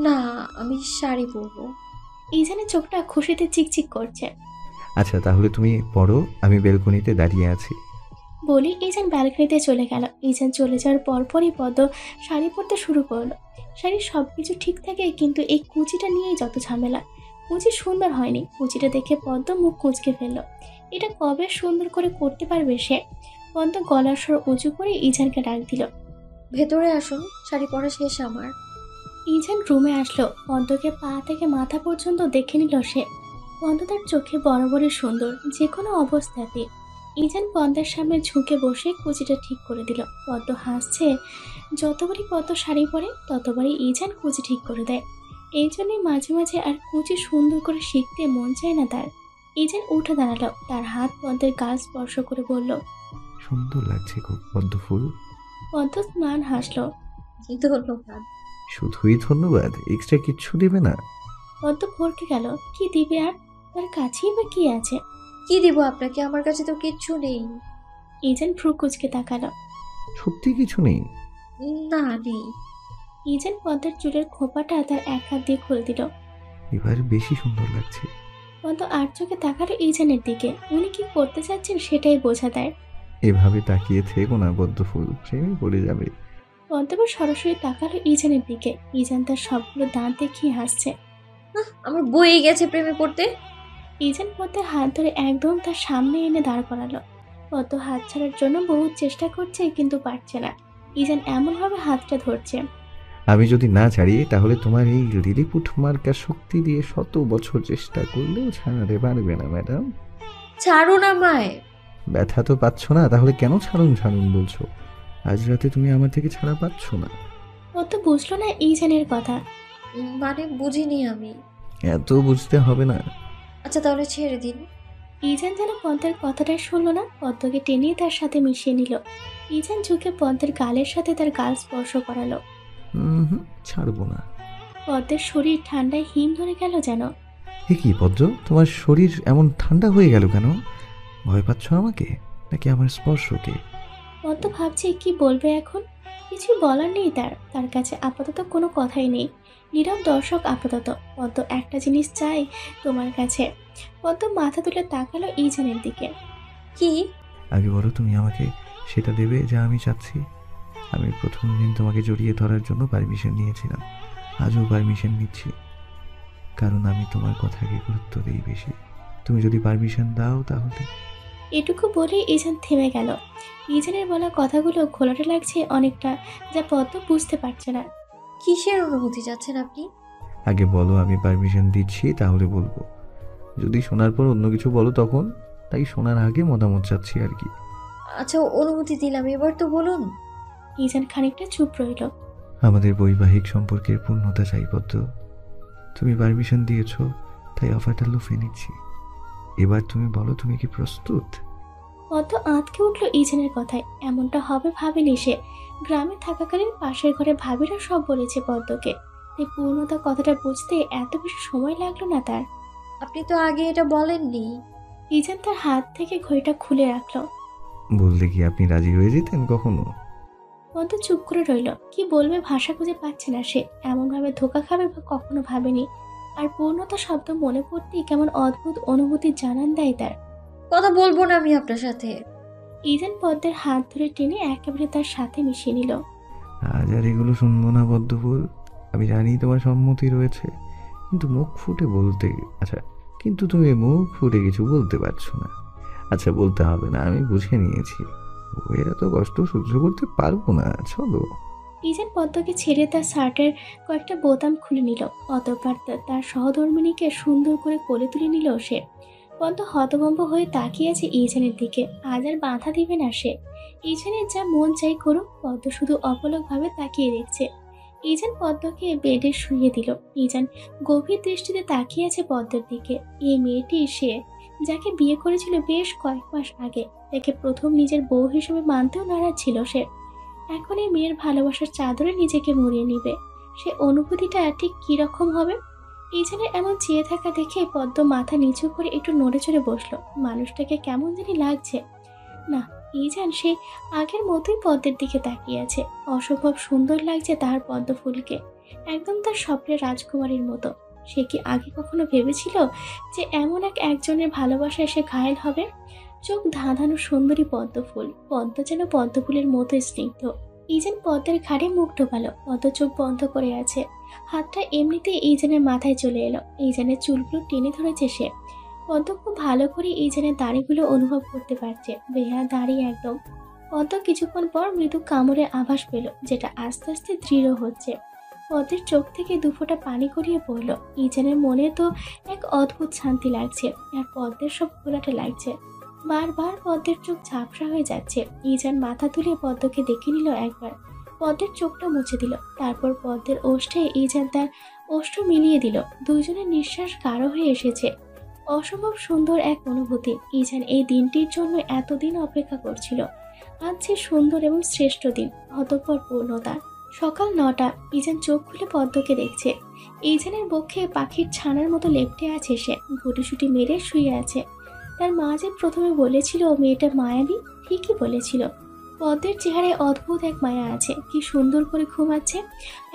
না, আমি শাড়ি পরবো। ইজানের চোখটা খুশিতে চিকচিক করছে। আচ্ছা তাহলে তুমি পড়ো, আমি বেলকনিতে দাঁড়িয়ে আছি। বলি ইজান ব্যালকনিতে চলে গেল। ইজান চলে যাওয়ার পরপরই পদ্ম শাড়ি পরতে শুরু করলো। শাড়ির সব কিছু ঠিক থাকে, কিন্তু এই কুচিটা নিয়েই যত ঝামেলা। কুচি সুন্দর হয়নি। কুচিটা দেখে পদ্ম মুখ কুঁচকে ফেললো। এটা কবে সুন্দর করে করতে পারবে সে? পদ্ম গলার স্বর উঁচু করে ইজানকে ডাক দিল। ভেতরে আসুন, শাড়ি পরা শেষ আমার। ইজান রুমে আসলো। পদ্মকে পা থেকে মাথা পর্যন্ত দেখে নিল সে। পদ্ম তার চোখে বরাবরই সুন্দর, যে কোনো অবস্থাতে। ইজান পদ্মের সামনে ঝুঁকে বসে কুচিটা ঠিক করে দিল। পদ্ম হাসছে। যতবারই পদ্ম শাড়ি পরে ততবারই ইজান কুচি ঠিক করে দেয়। এই জন্যই মাঝে মাঝে আর কুচি সুন্দর করে শিখতে মন চায় না তার। ইজান উঠে দাঁড়ালো, তার হাত পদ্মের গাল স্পর্শ করে বলল। সুন্দর লাগছে খুব পদ্ম ফুল। পদ্ম ম্লান হাসলো। ধন্যবাদ। শুধুই ধন্যবাদ, এক্সট্রা কিচ্ছু দেবে না? পদ্ম ভরকে গেল। কি দিবে আর? তার কাছেই বা কি আছে? কি দিব আপনাকে? আমার কাছে তো কিচ্ছু নেই। ইজান ভ্রু কুচকে তাকালো। সত্যি কিছু নেই? না, নেই। ইজান পদ্মের চুলের খোপাটা তার এক হাত দিয়ে খুলে দিল। এবার বেশি সুন্দর লাগছে। পদ্ম আর চোখে তাকালো ইজানের দিকে। উনি কি করতে চাচ্ছেন সেটাই বোঝা দেয়। এভাবে তাকিয়ে থেকো না পদ্ম ফুল, প্রেমে পড়ে যাবে। পদ্মবার সরাসরি তাকালো ইজানের দিকে। ইজান তার সবগুলো দাঁত দেখিয়ে হাসছে। আমার বয়ে গেছে প্রেমে পড়তে। ইজান পদ্মের হাত ধরে একদম তার সামনে এনে দাঁড় করালো। পদ্ম হাত ছাড়ার জন্য বহু চেষ্টা করছে, কিন্তু পারছে না। ইজান এমনভাবে হাতটা ধরছে। আমি যদি না ছাড়ি তাহলে তোমার এই লিলিপুট মার্কা শক্তি দিয়ে 100 বছর চেষ্টা করলেও ছাড়াতে পারবে না ম্যাডাম। ছাড়ুন আমায়। ব্যথা তো পাচ্ছ না, তাহলে কেন ছাড়ুন ছাড়ুন বলছো? আজ রাতে তুমি আমার থেকে ছাড়া পাচ্ছ না? পদ্ম বুঝলো না ইজানের কথা। মানে বুঝিনি আমি। এত বুঝতে হবে না। আচ্ছা তাহলে ছেড়ে দিন। ইজান যেন পদ্মের কথাটাই শুনলো না। পদ্মকে টেনে তার সাথে মিশিয়ে নিল। ইজান ঝুঁকে পদ্মের গালের সাথে তার গাল স্পর্শ করালো। ছাড়বো না। পদ্মের শরীর ঠান্ডায় হিম ধরে গেল যেন। এ কি পদ্ম, তোমার শরীর এমন ঠান্ডা হয়ে গেল কেন? ভয় পাচ্ছ আমাকে নাকি আমার স্পর্শকে? পদ্ম ভাবছে কি বলবে এখন। কিছু বলার নেই তার। তার কাছে আপাতত কোনো কথাই নেই। নীরব দর্শক আপাতত। পদ্ম একটা জিনিস চাই তোমার কাছে। পদ্ম মাথা তুলে তাকালো ইজানের দিকে। কি? আগে বলো তুমি আমাকে সেটা দেবে যা আমি চাচ্ছি। আমি প্রথম দিন তোমাকে জড়িয়ে ধরার জন্য পারমিশন নিয়েছিলাম, আজও পারমিশন নিচ্ছি, কারণ আমি তোমার কথাকে গুরুত্ব দিই বেশি। তুমি যদি পারমিশন দাও তাহলে। এটুকু বলে ইজান থেমে গেল। ইজানের বলা কথাগুলো ঘোলাটে লাগছে অনেকটা, যা পদ্ম বুঝতে পারছে না। কিসের অনুভূতি যাচ্ছেন আপনি? আগে বলো আমি পারমিশন দিচ্ছি, তাহলে বলবো। যদি শোনার পর অন্য কিছু বলো তখন, তাই শোনার আগে মতামত চাচ্ছি আর কি। আচ্ছা অনুমতি দিলাম, এবার তো বলুন। ইজান খানিকটা চুপ রইল। আমাদের বৈবাহিক সম্পর্কের পূর্ণতা চাই পদ্ম। তুমি পারমিশন দিয়েছো, তাই অফারটা লুফে নিচ্ছি। এবার তুমি বলো তুমি কি প্রস্তুত? পদ্ম আঁতকে উঠল ইজানের কথায়। এমনটা হবে ভাবেনি সে। গ্রামে থাকাকালীন পাশের ঘরে ভাবিরা সব বলেছে পদ্মকে, তাই পূর্ণতা কথাটা বুঝতে এত বেশি সময় লাগলো না তার। আপনি তো আগে এটা বলেননি। ইজান তার হাত থেকে ঘড়িটা খুলে রাখলো। বললে কি আপনি রাজি হয়ে যেতেন কখনো? পদ্ম চুপ করে রইল। কি বলবে ভাষা খুঁজে পাচ্ছে না সে। এমনভাবে ধোকা খাবে বা কখনো ভাবেনি। আর পূর্ণতা শব্দ মনে পড়তেই কেমন অদ্ভুত অনুভূতি জানান দেয় তার। কথা বলবো না আমি আপনার সাথে। ইজান পদ্মের হাত ধরে টেনে একেবারে তার সাথে মিশিয়ে নিল। আজ আর এগুলো শুনবো না পদ্মফুল। আমি জানি তোমার সম্মতি রয়েছে, কিন্তু মুখ ফুটে বলতে, আচ্ছা কিন্তু তুমি মুখ ফুটে কিছু বলতে পারছো না। আচ্ছা বলতে হবে না, আমি বুঝে নিয়েছি। এরা তো কষ্ট সহ্য করতে পারবো না, চলো। ইজান পদ্মকে ছেড়ে তার শার্টের কয়েকটা বোতাম খুলে নিল। অতঃপর তার সহধর্মিণীকে সুন্দর করে কোলে তুলে নিল সে। পদ্ম হতভম্ব হয়ে তাকিয়ে আছে ইজানের দিকে। আজ আর বাধা দিবে না সে। ইজানের যা মন চাই করুক, পদ্ম শুধু অপলকভাবে তাকিয়ে দেখছে। ইজান পদ্মকে বেডে শুইয়ে দিল। ইজান গভীর দৃষ্টিতে তাকিয়ে আছে পদ্মের দিকে। এই মেয়েটি সে, যাকে বিয়ে করেছিল বেশ কয়েক মাস আগে। তাকে প্রথম নিজের বউ হিসেবে মানতেও নারাজ ছিল সে। এখন এই মেয়ের ভালোবাসার চাদরে নিজেকে মুড়িয়ে নিবে। সে অনুভূতিটা ঠিক কি রকম হবে? ইজানের এমন চেয়ে থাকা দেখে পদ্ম মাথা নিচু করে একটু নড়ে চড়ে বসলো। মানুষটাকে কেমন জানি লাগছে। না, ইজান সে আগের মতোই পদ্মের দিকে তাকিয়ে আছে। অসম্ভব সুন্দর লাগছে তার পদ্ম ফুলকে, একদম তার স্বপ্নের রাজকুমারীর মতো। সে কি আগে কখনো ভেবেছিল যে এমন একজনের ভালোবাসায় সে ঘায়েল হবে? চোখ ধাঁধানো সুন্দরী পদ্ম ফুল, পদ্ম যেন পদ্ম ফুলের মতো স্নিগ্ধ। ইজান পদ্মের ঘাড়ে মুখ ঢোকালো। পদ্ম চোখ বন্ধ করে আছে। হাতটা এমনিতেই ইজানের মাথায় চলে এলো। ইজানের চুলগুলো টেনে ধরেছে সে। পদ্ম খুব ভালো করে ইজানের দাড়িগুলো অনুভব করতে পারছে। বেহার দাড়ি একদম। পদ্ম কিছুক্ষণ পর মৃদু কামড়ে আভাস পেল, যেটা আস্তে আস্তে দৃঢ় হচ্ছে। পদ্মের চোখ থেকে দুফোঁটা পানি গড়িয়ে পড়ল। ইজানের মনে তো এক অদ্ভুত শান্তি লাগছে, আর পদ্মের সব ঘোলাটে লাগছে। বারবার পদ্মের চোখ ঝাপসা হয়ে যাচ্ছে। ইজান মাথা তুলে পদ্মকে দেখে নিল একবার। পদ্মের চোখটা মুছে দিল। তারপর পদ্মের ওষ্ঠে ইজান তার ওষ্ঠ মিলিয়ে দিল। দুজনের নিঃশ্বাস গাঢ় হয়ে এসেছে। অসম্ভব সুন্দর এক অনুভূতি। ইজান এই দিনটির জন্য এতদিন অপেক্ষা করছিল। আজ যে সুন্দর এবং শ্রেষ্ঠ দিন, অতঃপর পূর্ণতা। সকাল 9টা। ইজান চোখ খুলে পদ্মকে দেখছে। ইজানের বক্ষে পাখির ছানার মতো লেপ্টে আছে সে। গুটিসুটি মেরে শুয়ে আছে। তার মা যে প্রথমে বলেছিল মেয়েটা মায়াবী, ঠিকই বলেছিল। পদ্মের চেহারায় অদ্ভুত এক মায়া আছে। কি সুন্দর করে ঘুমাচ্ছে।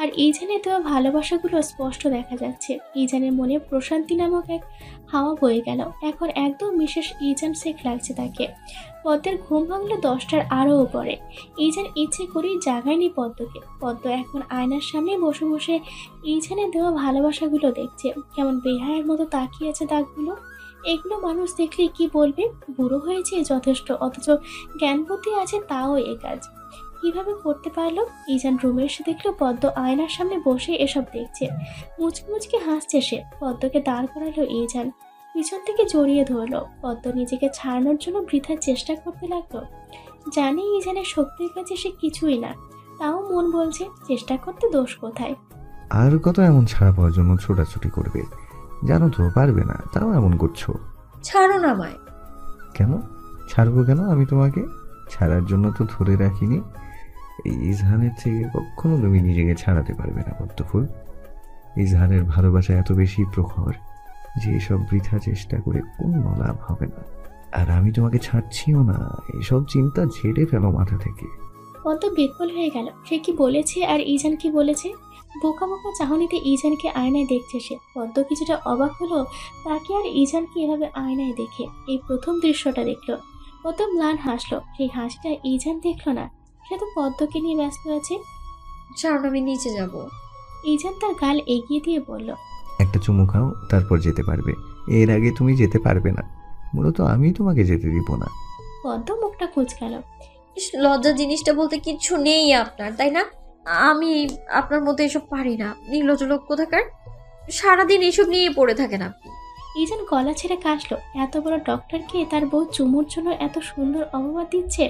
আর ইজানের দেওয়া ভালোবাসাগুলো স্পষ্ট দেখা যাচ্ছে। ইজানের মনে প্রশান্তি নামক এক হাওয়া বয়ে গেল। এখন একদম বিশেষ ইজান শেখ লাগছে তাকে। পদ্মের ঘুম ভাঙলো 10টার আরও উপরে। ইজান ইচ্ছে করেই জাগায়নি পদ্মকে। পদ্ম এখন আয়নার সামনে বসে বসে ইজানের দেওয়া ভালোবাসাগুলো দেখছে। কেমন বেহায়ের মতো তাকিয়ে আছে দাগগুলো। এগুলো মানুষ দেখলে কি বলবে? বুড়ো হয়েছে যথেষ্ট, অথচ জ্ঞান বুদ্ধি আছে, তাও এ কাজ কিভাবে করতে পারলো? ইজান রুমে এসে দেখলো পদ্ম আয়নার সামনে বসে এসব দেখছে। মুচকি মুচকি হাসছে সে। পদ্মকে দাঁড় করালো ইজান। পিছন থেকে জড়িয়ে ধরলো। পদ্ম নিজেকে ছাড়ানোর জন্য বৃথা চেষ্টা করতে লাগলো। জানে ইজানের শক্তির কাছে সে কিছুই না, তাও মন বলছে চেষ্টা করতে দোষ কোথায়। আর কত এমন ছাড়া পাওয়ার জন্য ছোটাছুটি করবে? জানো তো পারবে না, তাও এমন করছো। ছাড়ো না আমায়। কেন ছাড়বো? কেন আমি তোমাকে ছাড়ার জন্য তো ধরে রাখিনি। এই ইজহানের থেকে কখনো তুমি নিজেকে ছাড়াতে পারবে না পদ্মফুল। ইজহানের ভালোবাসা এত বেশি প্রখর যে এসব বৃথা চেষ্টা করে কোনো লাভ হবে না। আর আমি তোমাকে ছাড়ছিও না। এসব চিন্তা ঝেড়ে ফেলো মাথা থেকে। পদ্ম বিকল হয়ে গেল। সে কি বলেছে আর ইজান কি বলেছে? বোকা বোকা চাহনিতে ইজানকে আয়নায় দেখছে সে। পদ্ম কিছুটা অবাক হলো, তাকে আর ইজানকে এভাবে আয়নায় দেখে। এই প্রথম দৃশ্যটা দেখলো। পদ্ম ম্লান হাসলো। সেই হাসিটা ইজান দেখলো না। সে তো পদ্মকে নিয়ে ব্যস্ত আছে। ছাড়ো না, আমি নিচে যাব। ইজান তার গাল এগিয়ে দিয়ে বলল, একটা চুমু খাও, তারপর যেতে পারবে। এর আগে তুমি যেতে পারবে না। মূলত আমি তোমাকে যেতে দিব না। পদ্ম মুখটা কুঁচকালো। লজ্জা জিনিসটা বলতে কিচ্ছু নেই আপনার, তাই না? আমি আপনার মতো এসব পারি না। নির্লজ্জ লোক কোথাকার। সারাদিন এসব নিয়ে পড়ে থাকেন আপনি। ইজান গলা ছেড়ে কাশলো। এত বড় ডক্টরকে তার বউ চুমুর জন্য এত সুন্দর অপবাদ দিচ্ছে।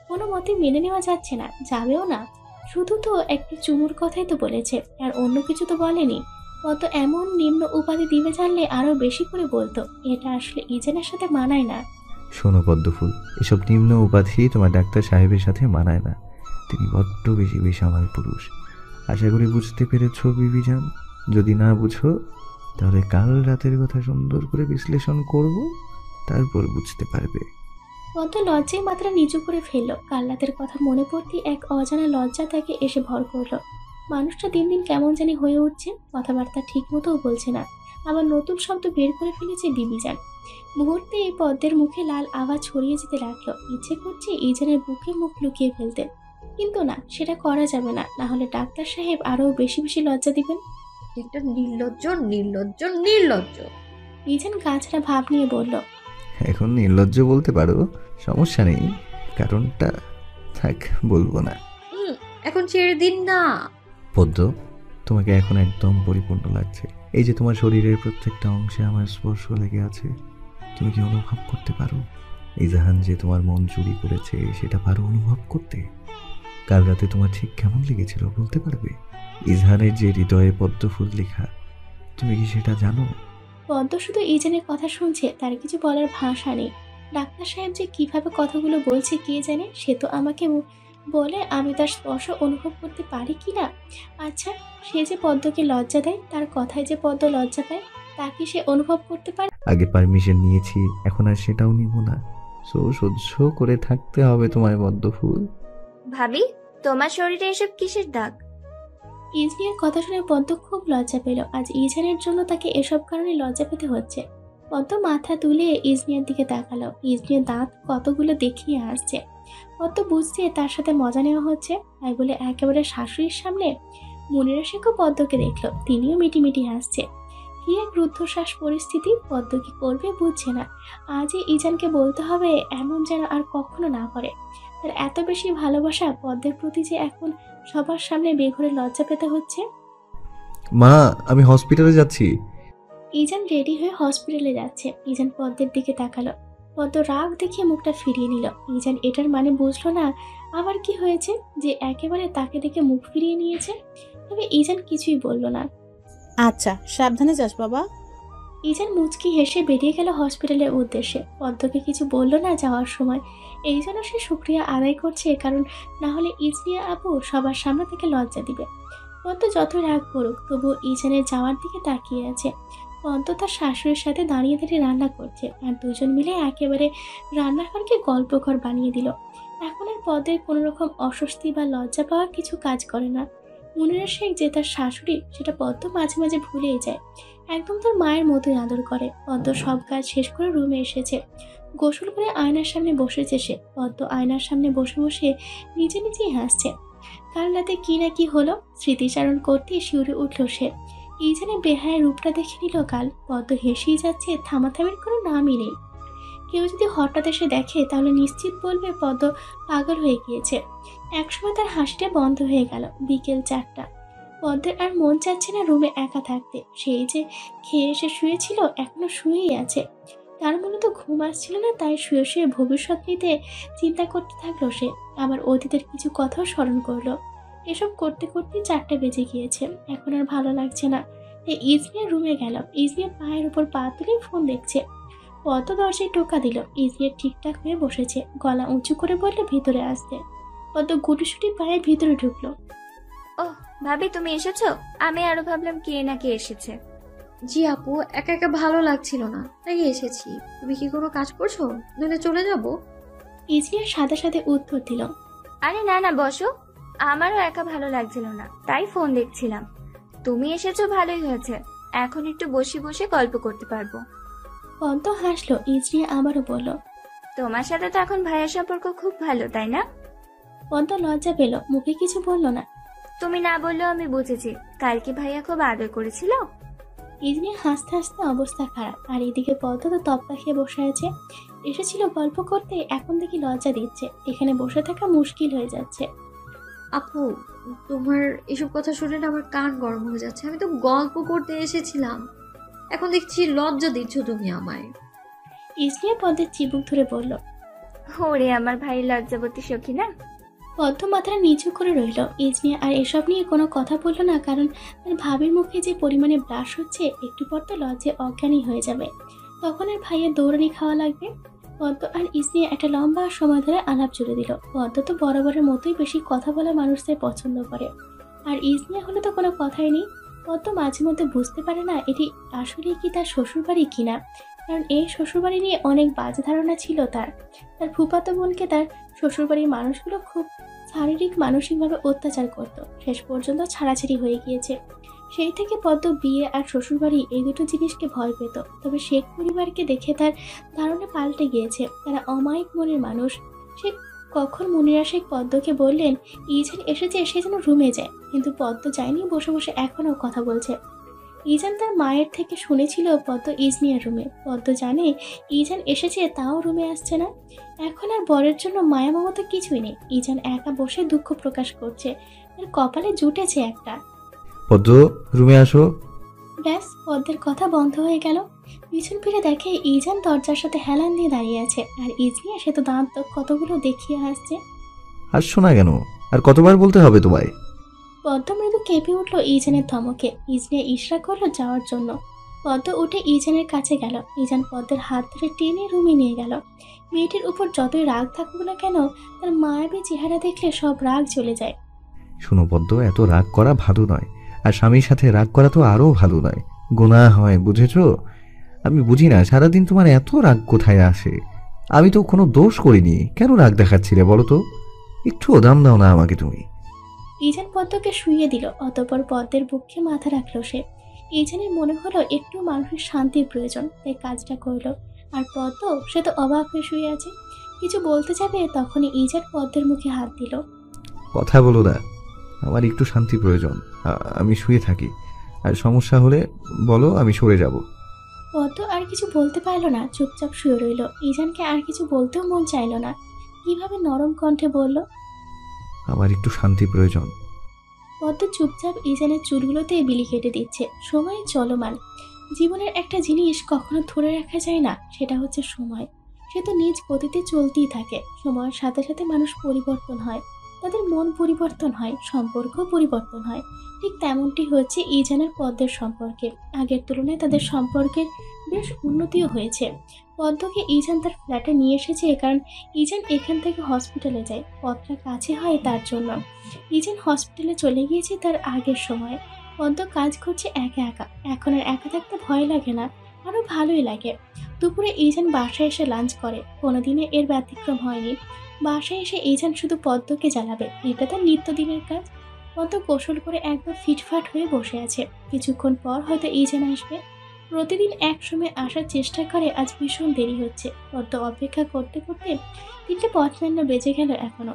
কোনো মতে মেনে নেওয়া যাচ্ছে না, যাবেও না। শুধু তো একটি চুমুর কথাই তো বলেছে, আর অন্য কিছু তো বলেনি। কত এমন নিম্ন উপাধি দিবে জানলে আরো বেশি করে বলতো। এটা আসলে ইজানের সাথে মানায় না। শোনো পদ্মফুল, এসব নিম্ন উপাধি তোমার ডাক্তার সাহেবের সাথে মানায় না। তিনি বড্ড বেশি বেসামাল পুরুষ। আশা করি বুঝতে পেরেছ বিবিজান। যদি না বুঝো তাহলে কাল রাতের কথা সুন্দর করে বিশ্লেষণ করব, তারপর বুঝতে পারবে। পদ্ম লজ্জায় মাত্রা নিচু করে ফেললো। কাল রাতের কথা মনে পড়তে এক অজানা লজ্জা তাকে এসে ভর করলো। মানুষটা দিন দিন কেমন জানি হয়ে উঠছে। কথাবার্তা ঠিক মতোও বলছে না। আবার নতুন শব্দ বের করে ফেলেছে বিবিজান। মুহূর্তে এই পদ্মের মুখে লাল আওয়াজ ছড়িয়ে যেতে লাগলো। ইচ্ছে করছে ইজানের বুকে মুখ লুকিয়ে ফেলতে, কিন্তু না, সেটা করা যাবে না। না হলে ডাক্তার সাহেব আরো বেশি বেশি লজ্জা দিবেন। একটা নির্লজ্জ নির্লজ্জ নির্লজ্জ। ইজান গাছড়া ভাব নিয়ে বলল, এখন নির্লজ্জ বলতে পারো, সমস্যা নেই। কারণটা থাক, বলবো না। এখন ছেড়ে দিন না। পদ্ম, তোমাকে এখন একদম পরিপূর্ণ লাগছে। এই যে তোমার শরীরের প্রত্যেকটা অংশে আমার স্পর্শ লেগে আছে। তুমি কি অনুভব করতে পারো এই জাহান যে তোমার মন চুরি করেছে? সেটা পারো অনুভব করতে? কাল রাতে তোমার ঠিক কেমন লেগেছিল বলতে পারবে? ইজহানের যে হৃদয়ে পদ্মফুল লেখা, তুমি কি সেটা জানো? পদ্ম শুধু ইজানের কথা শুনছে, তার কিছু বলার ভাষা নেই। ডাক্তার সাহেব যে কিভাবে কথাগুলো বলছে কে জানে, সে তো আমাকে বলে আমি তার স্পর্শ অনুভব করতে পারি কি না। আচ্ছা, সে যে পদ্মকে লজ্জা দেয়, তার কথায় যে পদ্ম লজ্জা পায়, তা কি সে অনুভব করতে পারে? আগে পারমিশন নিয়েছি, এখন আর সেটাও নিব না। সহ্য করে থাকতে হবে তোমায় পদ্মফুল। ভাবি, তোমার শরীরে এসব কিসের দাগ? ইজনিয়ার কথা শুনে পদ্ম খুব লজ্জা পেল। আজ ইজহানের জন্য তাকে এসব কারণে লজ্জা পেতে হচ্ছে। পদ্ম মাথা তুলে ইজনিয়ার দিকে তাকালো। ইজনিয়ার দাঁত কতগুলো দেখিয়ে আসছে। পদ্ম বুঝছে তার সাথে মজা নেওয়া হচ্ছে, তাই বলে একেবারে শাশুড়ির সামনে। মুনিরা শেখও পদ্মকে দেখলো, তিনিও মিটিমিটি হাসছে। কি এক রুদ্ধশ্বাস পরিস্থিতি, পদ্ম কি করবে বুঝছে না। আজই ইজানকে বলতে হবে, এমন যেন আর কখনো না করে। তার এত বেশি ভালোবাসা পদ্মের প্রতি যে এখন সবার সামনে বেঘরে লজ্জা পেতে হচ্ছে। মা, আমি হসপিটালে যাচ্ছি। ইজান রেডি হয়ে হসপিটালে যাচ্ছে। ইজান পদ্মের দিকে তাকালো। পদ্ম রাগ দেখিয়ে মুখটা ফিরিয়ে নিল। ইজান এটার মানে বুঝলো না আবার কি হয়েছে যে একেবারে তাকে দেখে মুখ ফিরিয়ে নিয়েছে। তবে ইজান কিছুই বলল না। আচ্ছা, সাবধানে যাস বাবা। ইজান মুচকি হেসে বেরিয়ে গেল হসপিটালের উদ্দেশ্যে। পদ্মকে কিছু বলল না যাওয়ার সময়। এই জন্য সে শুক্রিয়া আদায় করছে, কারণ না হলে ইজনিয়া আপু সবার সামনে থেকে লজ্জা দিবে। পদ্ম যত রাগ করুক, তবু ইজানের যাওয়ার দিকে তাকিয়ে আছে। পদ্ম তার শাশুড়ির সাথে দাঁড়িয়ে দাঁড়িয়ে রান্না করছে, আর দুজন মিলে একেবারে রান্নাঘরকে গল্পঘর বানিয়ে দিল। এখন আর পদ্মের কোনো রকম অস্বস্তি বা লজ্জা পাওয়ার কিছু কাজ করে না। মুনিরা শেখ যে তার শাশুড়ি, সেটা পদ্ম মাঝে মাঝে ভুলেই যায়। একদম তার মায়ের মতোই আদর করে। পদ্ম সব কাজ শেষ করে রুমে এসেছে। গোসল করে আয়নার সামনে বসেছে সে। পদ্ম আয়নার সামনে বসে বসে নিজে নিজেই হাসছে। কাল রাতে কি না কি হলো, স্মৃতিচারণ করতেই শিউরে উঠল সে। ইজানের বেহায়ের রূপটা দেখে নিল কাল। পদ্ম হেসেই যাচ্ছে, থামাথামির কোনো নামই নেই। কেউ যদি হঠাৎ এসে দেখে, তাহলে নিশ্চিত বলবে পদ্ম পাগল হয়ে গিয়েছে। একসময় তার হাসিটা বন্ধ হয়ে গেল। বিকেল 4টা। পদ্মের আর মন চাচ্ছে না রুমে একা থাকতে। সেই যে খেয়ে এসে শুয়েছিল, এখনো শুয়েই আছে। তার মূলত ঘুম আসছিল না, তাই শুয়ে শুয়ে ভবিষ্যৎ নিতে চিন্তা করতে থাকলো সে। আবার অতীতের কিছু কথাও স্মরণ করলো। এসব করতে করতে 4টা বেজে গিয়েছে। এখন আর ভালো লাগছে না, তাই ইজনিয়ার রুমে গেল। ইজনিয়া পায়ের উপর পা তুলে ফোন দেখছে। পদ্ম দরজায় টোকা দিল। ইজনিয়া ঠিকঠাক হয়ে বসেছে, গলা উঁচু করে বলল ভিতরে আসতে। পদ্ম গুটিসুটি পায়ে ভিতরে ঢুকলো। ওহ ভাবি, তুমি এসেছো? আমি আরো ভাবলাম কে না কে এসেছে। জি আপু, একা একা ভালো লাগছিল না, তাই এসেছি। তুমি কি কোনো কাজ করছো? নইলে চলে যাব। ইজনিয়া সাথে সাথে উত্তর দিল। আরে না না, বসো। আমারও একা ভালো লাগছিল না, তাই ফোন দেখছিলাম। তুমি এসেছো ভালোই হয়েছে, এখন একটু বসে বসে গল্প করতে পারবো। পদ্ম হাসলো। ইজনিয়া আবারও বলল, তোমার সাথে তো এখন ভাইয়ের সম্পর্ক খুব ভালো, তাই না? পদ্ম লজ্জা পেল, মুখে কিছু বলল না। তুমি না বললেও আমি বুঝেছি। কালকে ভাইয়া খুব আদর করেছিল। ইজনিয়া হাসতে হাসতে অবস্থা খারাপ। আর এদিকে পদ্ম তো তপ্পা খেয়ে বসে আছে। এসেছিল গল্প করতে, এখন দেখি লজ্জা দিচ্ছে। এখানে বসে থাকা মুশকিল হয়ে যাচ্ছে। আপু, তোমার এসব কথা শুনে না আমার কান গরম হয়ে যাচ্ছে। আমি তো গল্প করতে এসেছিলাম, এখন দেখছি লজ্জা দিচ্ছ তুমি আমায়। ইজনিয়া পদ্মের চিবুক ধরে বলল। ওরে আমার ভাই লজ্জাবতী সখী না। পদ্ম মাথাটা নিচু করে রইল। ইজনিয়া আর এসব নিয়ে কোনো কথা বলল না, কারণ তার ভাবির মুখে যে পরিমাণে ব্রাশ হচ্ছে, একটু পর তো লজ্জায় অজ্ঞানী হয়ে যাবে। তখন আর ভাইয়ের দৌড়ানি খাওয়া লাগবে। পদ্ম আর ইজনিয়া একটা লম্বা সময় ধরে আলাপ জুড়ে দিল। পদ্ম তো বরাবরের মতোই বেশি কথা বলা মানুষদের পছন্দ করে, আর ইজনিয়া হলে তো কোনো কথাই নেই। পদ্ম মাঝে মধ্যে বুঝতে পারে না এটি আসলে কি তার শ্বশুরবাড়ি কিনা, কারণ এই শ্বশুরবাড়ি নিয়ে অনেক বাজে ধারণা ছিল তার। তার ফুফাতো বোনকে তার শ্বশুরবাড়ির মানুষগুলো খুব শারীরিক মানসিকভাবে অত্যাচার করত। শেষ পর্যন্ত ছাড়াছাড়ি হয়ে গিয়েছে। সেই থেকে পদ্ম বিয়ে আর শ্বশুরবাড়ি এই দুটো জিনিসকে ভয় পেত। তবে শেখ পরিবারকে দেখে তার ধারণা পাল্টে গিয়েছে, তারা অমায়িক মনের মানুষ। সে কখন মুনিরা শেখ পদ্মকে বললেন ইজান এসেছে, সে যেন রুমে যায়, কিন্তু পদ্ম যায়নি, বসে বসে এখনও কথা বলছে। ইজান তার মায়ের থেকে শুনেছিল পদ্ম ইজনিয়ার রুমে। পদ্ম জানে ইজান এসেছে, তাও রুমে আসছে না। এখন আর বরের জন্য মায়া মমতা কিছুই নেই। ইজান একা বসে দুঃখ প্রকাশ করছে, তার কপালে জুটেছে একটা। পদ্ম, রুমে আসো। ব্যাস, পদ্মের কথা বন্ধ হয়ে গেল। পিছন ফিরে দেখে ইজান দরজার সাথে হেলান দিয়ে দাঁড়িয়ে আছে, আর ইজনিয়া সে তো দাঁত কতগুলো দেখিয়ে হাসছে। আসছো না কেন? আর কতবার বলতে হবে তোমায়? পদ্ম মৃদু কেঁপে উঠল ইজানের ধমকে। ইজনে ইশরা করলো যাওয়ার জন্য। পদ্ম উঠে ইজানের কাছে গেল। ইজান পদ্মের হাত ধরে টেনে রুমে নিয়ে গেল। মেয়েটির উপর যতই রাগ থাকুক না কেন, তার মায়াবী চেহারা দেখলে সব রাগ চলে যায়। শোনো পদ্ম, এত রাগ করা ভালো নয়, আর স্বামীর সাথে রাগ করা তো আরও ভালো নয়, গুনাহ হয়, বুঝেছ? আমি বুঝি না সারাদিন তোমার এত রাগ কোথায় আসে। আমি তো কোনো দোষ করিনি, কেন রাগ দেখাচ্ছিলে বলো তো? একটুও দাম দাও না আমাকে তুমি। ইজান পদ্মকে শুইয়ে দিল। অতঃপর পদ্মের বুকে মাথা রাখলো সে। ইজানের মনে হলো একটু মানুষের শান্তির প্রয়োজন, তাই কাজটা করলো। আর পদ্ম, সে তো অবাক হয়ে শুয়ে আছে। কিছু বলতে যাবে তখনই ইজান পদ্মের মুখে হাত দিল। কথা বলো না, আমার একটু শান্তি প্রয়োজন। আমি শুয়ে থাকি, আর সমস্যা হলে বলো, আমি সরে যাব। পদ্ম আর কিছু বলতে পারলো না, চুপচাপ শুয়ে রইল। ইজানকে আর কিছু বলতেও মন চাইলো না। কিভাবে নরম কণ্ঠে বলল, আমার একটু শান্তি প্রয়োজন। পদ্ম চুপচাপ ইজানের চুলগুলোতে বিলি কেটে দিচ্ছে। সময় চলমান। জীবনের একটা জিনিস কখনো ধরে রাখা যায় না, সেটা হচ্ছে সময়। সে তো নিজ গতিতে চলতেই থাকে। সময়ের সাথে সাথে মানুষ পরিবর্তন হয়, তাদের মন পরিবর্তন হয়, সম্পর্ক পরিবর্তন হয়। ঠিক তেমনটি হচ্ছে ইজানের পদ্মের সম্পর্কে। আগের তুলনায় তাদের সম্পর্কের বেশ উন্নতিও হয়েছে। পদ্মকে ইজান তার ফ্ল্যাটে নিয়ে এসেছে, কারণ ইজান এখান থেকে হসপিটালে যায়। পথটা কাছে হয় তার জন্য। ইজান হসপিটালে চলে গিয়েছে তার আগের সময়। পদ্ম কাজ করছে একা একা। এখন আর একা থাকতে ভয় লাগে না, আরো ভালোই লাগে। দুপুরে ইজান বাসায় এসে লাঞ্চ করে। কোনোদিনে এর ব্যতিক্রম হয়নি। বাসায় এসে ইজান শুধু পদ্মকে জ্বালাবে, এটা তার নিত্যদিনের কাজ। পদ্ম গোসল করে একদম ফিটফাট হয়ে বসে আছে। কিছুক্ষণ পর হয়তো ইজান আসবে। প্রতিদিন এক সময় আসার চেষ্টা করে, আজ ভীষণ দেরি হচ্ছে। পদ্ম অপেক্ষা করতে করতে 3:55 বেজে গেল এখনো।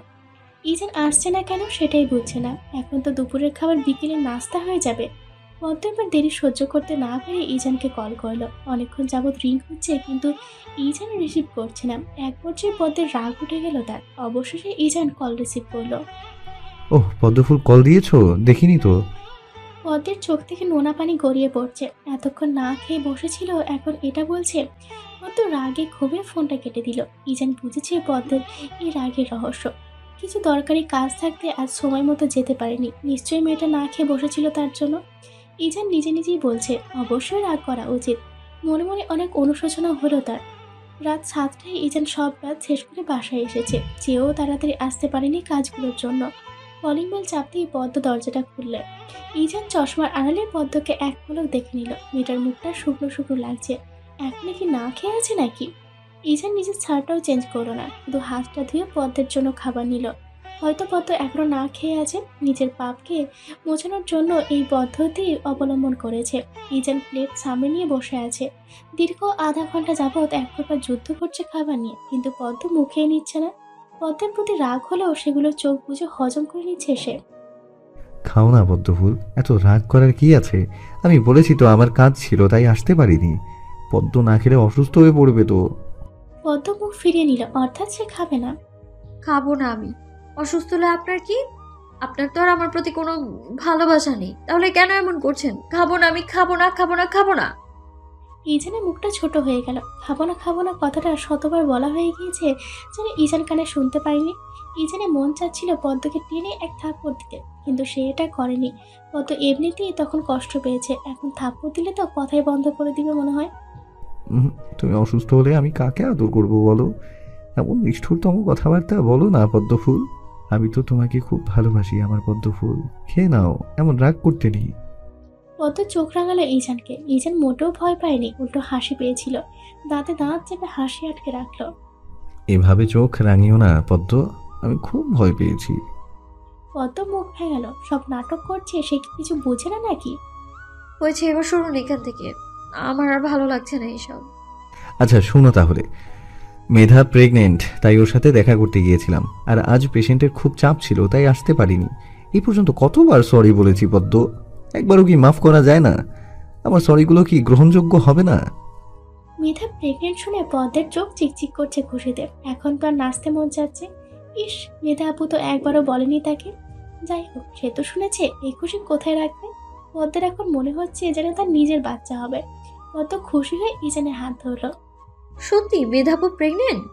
ইজান আসছে না কেন সেটাই বুঝছে না। এখন তো দুপুরের খাবার বিকেলে নাস্তা হয়ে যাবে। পদ্ম এবার দেরি সহ্য করতে না পেরে ইজানকে কল করলো। অনেকক্ষণ যাবৎ রিং হচ্ছে, কিন্তু ইজান রিসিভ করছে না। এক পর্যায়ে পদ্মের রাগ উঠে গেল তার। অবশেষে ইজান কল রিসিভ করলো। ওহ, পদ্মফুল কল দিয়েছো? দেখিনি তো। পদ্মের চোখ থেকে নোনা পানি গড়িয়ে পড়ছে। এতক্ষণ না খেয়ে বসেছিল, এখন এটা বলছে। পদ্ম রাগে ক্ষোভে ফোনটা কেটে দিল। ইজান বুঝেছে পদ্মের এই রাগের রহস্য। কিছু দরকারি কাজ থাকতে আজ সময় মতো যেতে পারেনি। নিশ্চয়ই মেয়েটা না খেয়ে বসেছিল তার জন্য। ইজান নিজে নিজেই বলছে, অবশ্যই রাগ করা উচিত। মনে মনে অনেক অনুশোচনা হলো তার। রাত 7টায় ইজান সব কাজ শেষ করে বাসায় এসেছে। যেও তাড়াতাড়ি আসতে পারেনি কাজগুলোর জন্য। কলিং বেল চাপতেই পদ্ম দরজাটা খুললে। ইজান চশমার আড়ালে পদ্মকে এক পলক দেখে নিল। মেয়েটার মুখটা শুকনো শুকনো লাগছে। এখনই কি না খেয়ে আছে নাকি? ইজান নিজের ছাড়টাও চেঞ্জ করলো না, শুধু হাতটা ধুয়ে পদ্মের জন্য খাবার নিল। হয়তো পদ্ম এখনো না খেয়ে আছে, নিজের পাপকে মোছানোর জন্য এই পদ্ধতি অবলম্বন করেছে। ইজান প্লেট সামনে নিয়ে বসে আছে। দীর্ঘ আধা ঘন্টা যাবৎ এক প্রকার যুদ্ধ করছে খাবার নিয়ে, কিন্তু পদ্ম মুখেই নিচ্ছে না। পদ্মের প্রতি রাগ হলেও সেগুলো চোখ বুজে হজম করে নিচ্ছে সে। খাও না পদ্মফুল, এত রাগ করার কি আছে? আমি বলেছি তো আমার কাজ ছিল, তাই আসতে পারিনি। পদ্ম না খেলে অসুস্থ হয়ে পড়বে তো। পদ্ম মুখ ফিরিয়ে নিল, অর্থাৎ সে খাবে না। খাবো না আমি। অসুস্থ হলে আপনার কি? আপনার তো আর আমার প্রতি কোনো ভালোবাসা নেই, তাহলে কেন এমন করছেন? খাবো না আমি, খাবো না, খাবো না, খাবো না। ইজানের মুখটা ছোট হয়ে গেল। খাবো না খাবো না কথাটা শতবার বলা হয়ে গিয়েছে, যেন ইজান কানে শুনতে পায়নি। ইজানে মন চাচ্ছিল পদ্মকে টেনে এক থাপ্পড় দিতে, কিন্তু সে এটা করেনি। পদ্ম এমনিতেই তখন কষ্ট পেয়েছে, এখন থাপ্পড় দিলে তো কথাই বন্ধ করে দিবে মনে হয়। তুমি অসুস্থ হলে আমি কাকে আদর করবো বলো? এমন নিষ্ঠুরতম কথাবার্তা বলো না পদ্মফুল। আমি তো তোমাকে খুব ভালোবাসি আমার পদ্মফুল, খেয়ে নাও, এমন রাগ করতে নেই। পদ্ম চোখ রাঙালো ইজানকে। ইজান মোটেও ভয় পায়নি, উল্টো হাসি পেয়েছিল। দাঁতে দাঁত চেপে হাসি আটকে রাখলো। এভাবে চোখ রাঙিও না পদ্ম, আমি খুব ভয় পেয়েছি। পদ্ম মুখ ভেঙাল। সব নাটক করছে, সে কি কিছু বোঝে না নাকি? হয়েছে, এবার শুনুন এখান থেকে। আমার আর ভালো লাগছে না এইসব। আচ্ছা শোনো তাহলে, মেধা প্রেগনেন্ট, তাই ওর সাথে দেখা করতে গিয়েছিলাম। আর আজ পেশেন্টের খুব চাপ ছিল, তাই আসতে পারিনি। এই পর্যন্ত কতবার সরি বলেছি পদ্ম, একবারও কি মাফ করা যায় না? আমার সরিগুলো কি গ্রহণযোগ্য হবে না? মেধা প্রেগনেন্ট শুনে পদ্মের চোখ চিকচিক করছে খুশিতে। এখন তো আর নাচতে মন যাচ্ছে। ইস, মেধা আপু তো একবারও বলেনি তাকে। যাই হোক, সে তো শুনেছে, এই খুশি কোথায় রাখবে? পদ্মের এখন মনে হচ্ছে যেন তার নিজের বাচ্চা হবে। পদ্ম খুশি হয়ে ইজানের হাত ধরল। সত্যি মেধাপু প্রেগনেন্ট?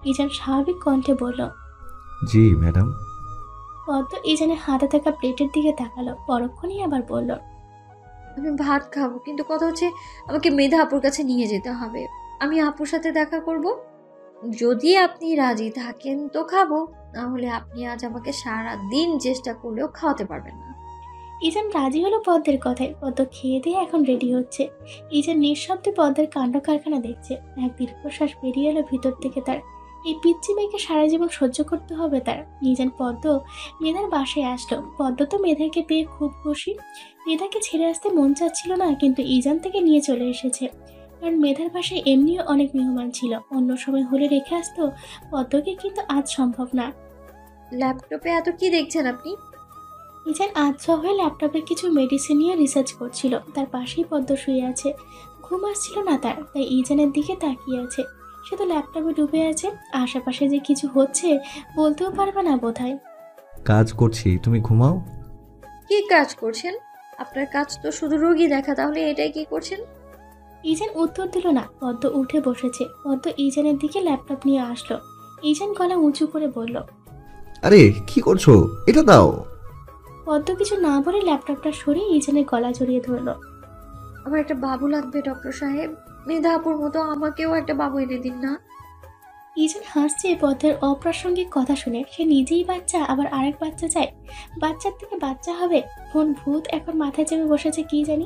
ইজান স্বাভাবিক কণ্ঠে বলল। জি ম্যাডাম। পদ্ম ইজানের হাতে থাকা প্লেটের দিকে তাকালো, পরক্ষণেই আবার বলল, আমি ভাত খাবো, কিন্তু কথা হচ্ছে আমাকে মেধা আপুর কাছে নিয়ে যেতে হবে। আমি আপুর সাথে দেখা করব। যদি আপনি রাজি থাকেন তো খাবো, না হলে আপনি আজ আমাকে সারা দিন চেষ্টা করলেও খাওয়াতে পারবেন না। ইজান রাজি হলো পদ্মের কথায়। পদ্ম খেয়ে দিয়ে এখন রেডি হচ্ছে। ইজান নিঃশব্দে পদ্মের কাণ্ড কারখানা দেখছে। এক দীর্ঘশ্বাস বেরিয়ে এলো ভিতর থেকে তার। এই পিচ্চি মেয়েকে সারা জীবন সহ্য করতে হবে তার। ইজান পদ্ম মেধার বাসায় আসলো। পদ্ম তো মেধাকে পেয়ে খুব খুশি। মেধাকে ছেড়ে আসতে মন চাচ্ছিল না, কিন্তু ইজান থেকে নিয়ে চলে এসেছে। কারণ মেধার বাসায় এমনিও অনেক মেহমান ছিল, অন্য সময় হলে রেখে আসতো পদ্মকে, কিন্তু আজ সম্ভব না। ল্যাপটপে এত কি দেখছেন আপনি? ইজান আধ হয়ে ল্যাপটপে কিছু মেডিসিন নিয়ে রিসার্চ করছিল। তার পাশেই পদ্ম শুয়ে আছে। ঘুম আসছিল না তার, তাই ইজানের দিকে তাকিয়ে আছে। সে তো ল্যাপটপে ডুবে আছে। আশেপাশে যে কিছু হচ্ছে বলতেও পারবে না বোধহয়। কাজ করছি, তুমি ঘুমাও। কি কাজ করছেন? আপনার কাজ তো শুধু রোগী দেখা, তাহলে এটাই কি করছেন? ইজান উত্তর দিল না। পদ্ম উঠে বসেছে। পদ্ম ইজানের দিকে ল্যাপটপ নিয়ে আসলো। ইজান গলা উঁচু করে বলল, আরে কি করছো, এটা দাও। পদ্ম কিছু না বলে ল্যাপটপটা সরিয়ে ইজানের গলা জড়িয়ে ধরলো। আমার একটা বাবু লাগবে ডক্টর সাহেব। মেধা আপুর মতো আমাকেও একটা বাবু এনে দিন না। ইজান হাসছে পদ্মের অপ্রাসঙ্গিক কথা শুনে। সে নিজেই বাচ্চা, আবার আরেক বাচ্চা চায়। বাচ্চার থেকে বাচ্চা হবে, কোন ভূত এখন মাথায় চেপে বসেছে কি জানি।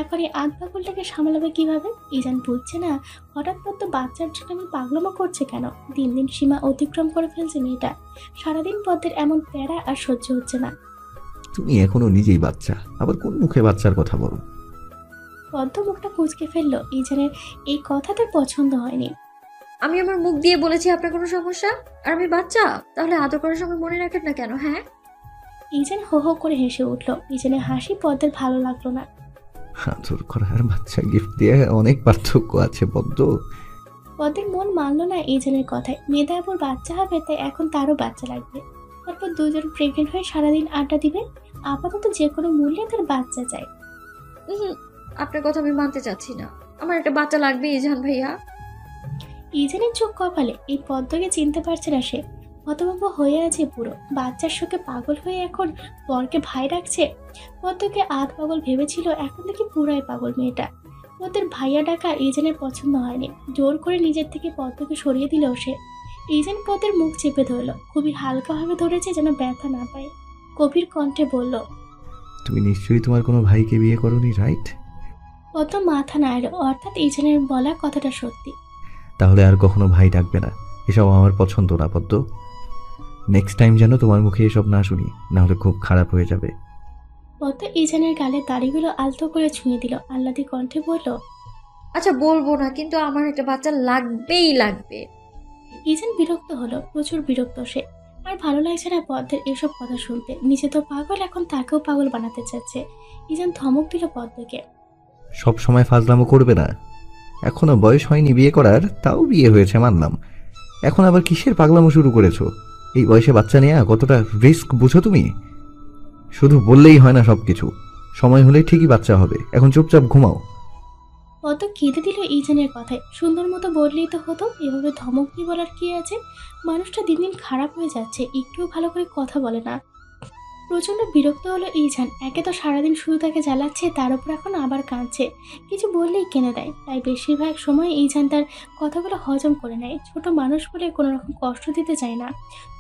এখন এই আধ পাগলটাকে সামলাবে কিভাবে? ইজান বুঝছে না হঠাৎ পদ্ম বাচ্চার জন্য আমি পাগলামো করছে কেন। দিন দিন সীমা অতিক্রম করে ফেলছে মেয়েটা। সারাদিন পদ্মের এমন প্যারা আর সহ্য হচ্ছে না। তুমি এখনো নিজেই বাচ্চা, আবার কোন মুখে বাচ্চার কথা বলো? পদ্ম মুখটা কুঁচকে ফেললো। ইজানের এই কথা তার পছন্দ হয়নি। আমি আমার মুখ দিয়ে বলেছি আপনার কোনো সমস্যা, আর আমি বাচ্চা? তাহলে আদর করার সময় মনে রাখেন না কেন? হ্যাঁ। ইজান হো হো করে হেসে উঠলো। ইজানের হাসি পদ্মের ভালো লাগলো না। আদর করার বাচ্চা গিফট দিয়ে অনেক পার্থক্য আছে পদ্ম। পদ্মের মন মানল না ইজানের কথায়। মেয়েটা আবার বাচ্চা হবে, তাই এখন তারও বাচ্চা লাগবে। তারপর দুজন প্রেগনেন্ট হয়ে সারাদিন আড্ডা দিবে। আপাতত যে কোনো মূল্যে তার বাচ্চা চাই। আপনার কথা আমি মানতে চাচ্ছি না। আমার একটা বাচ্চা লাগবে ইজান ভাইয়া। ইজানের চোখ কপালে। এই পদ্মকে চিনতে পারছে না সে। হতভম্ব হয়ে আছে পুরো। বাচ্চার শোকে পাগল হয়ে এখন বরকে ভাই ডাকছে। পদ্মকে আধ পাগল ভেবেছিল, এখন দেখি পুরাই পাগল মেয়েটা। পদ্মের ভাইয়া ডাকা ইজানের পছন্দ হয়নি। জোর করে নিজের থেকে পদ্মকে সরিয়ে দিল সে। ইজান পদ্মের মুখ চেপে ধরলো, খুবই হালকাভাবে ধরেছে যেন ব্যথা না পায়। গভীর কণ্ঠে বলল, তুমি নিশ্চয়ই তোমার কোনো ভাইকে বিয়ে করোনি, রাইট? পদ্ম মাথা নাড়ল, অর্থাৎ ইজানের বলা কথাটা সত্যি। তাহলে আর কখনো ভাই ডাকবে না। এসব আমার পছন্দ না পদ্ম। নেক্সট টাইম যেন তোমার মুখে এসব না শুনি, না হলে খুব খারাপ হয়ে যাবে। পদ্ম ইজানের গালে দাড়িগুলো আলতো করে ছুঁয়ে দিল। আহ্লাদি কণ্ঠে বলল, আচ্ছা বলবো না, কিন্তু আমার একটা বাচ্চা লাগবেই লাগবে। ইজান বিরক্ত হলো, প্রচুর বিরক্ত সে। আর ভালো লাগছে না পদ্মের এসব কথা শুনতে। নিজে তো পাগল, এখন তাকেও পাগল বানাতে চাচ্ছে। ইজান ধমক দিল পদ্মকে। সব সময় ফাজলামো করবে না। এখনো বয়স হয়নি বিয়ে করার, তাও বিয়ে হয়েছে মানলাম। এখন আবার কিসের পাগলামো শুরু করেছো? এই বয়সে বাচ্চা নেয়া কতটা রিস্ক বুঝো তুমি? শুধু বললেই হয় না সবকিছু। সময় হলে ঠিকই বাচ্চা হবে। এখন চুপচাপ ঘুমাও। পদ্ম কেঁদে দিল ইজানের কথায়। সুন্দর মতো বললেই তো হতো, এভাবে ধমক দিয়ে বলার কি আছে? মানুষটা দিন দিন খারাপ হয়ে যাচ্ছে, একটুও ভালো করে কথা বলে না। প্রচণ্ড বিরক্ত হলো ইজান। একে তো সারাদিন শুধু তাকে জ্বালাচ্ছে, তার উপর এখন আবার কাঁদছে। কিছু বললেই কেনে দেয়। তাই বেশিরভাগ সময় ইজান তার কথাগুলো হজম করে নেয়। ছোট মানুষ বলে কোনো রকম কষ্ট দিতে চায় না।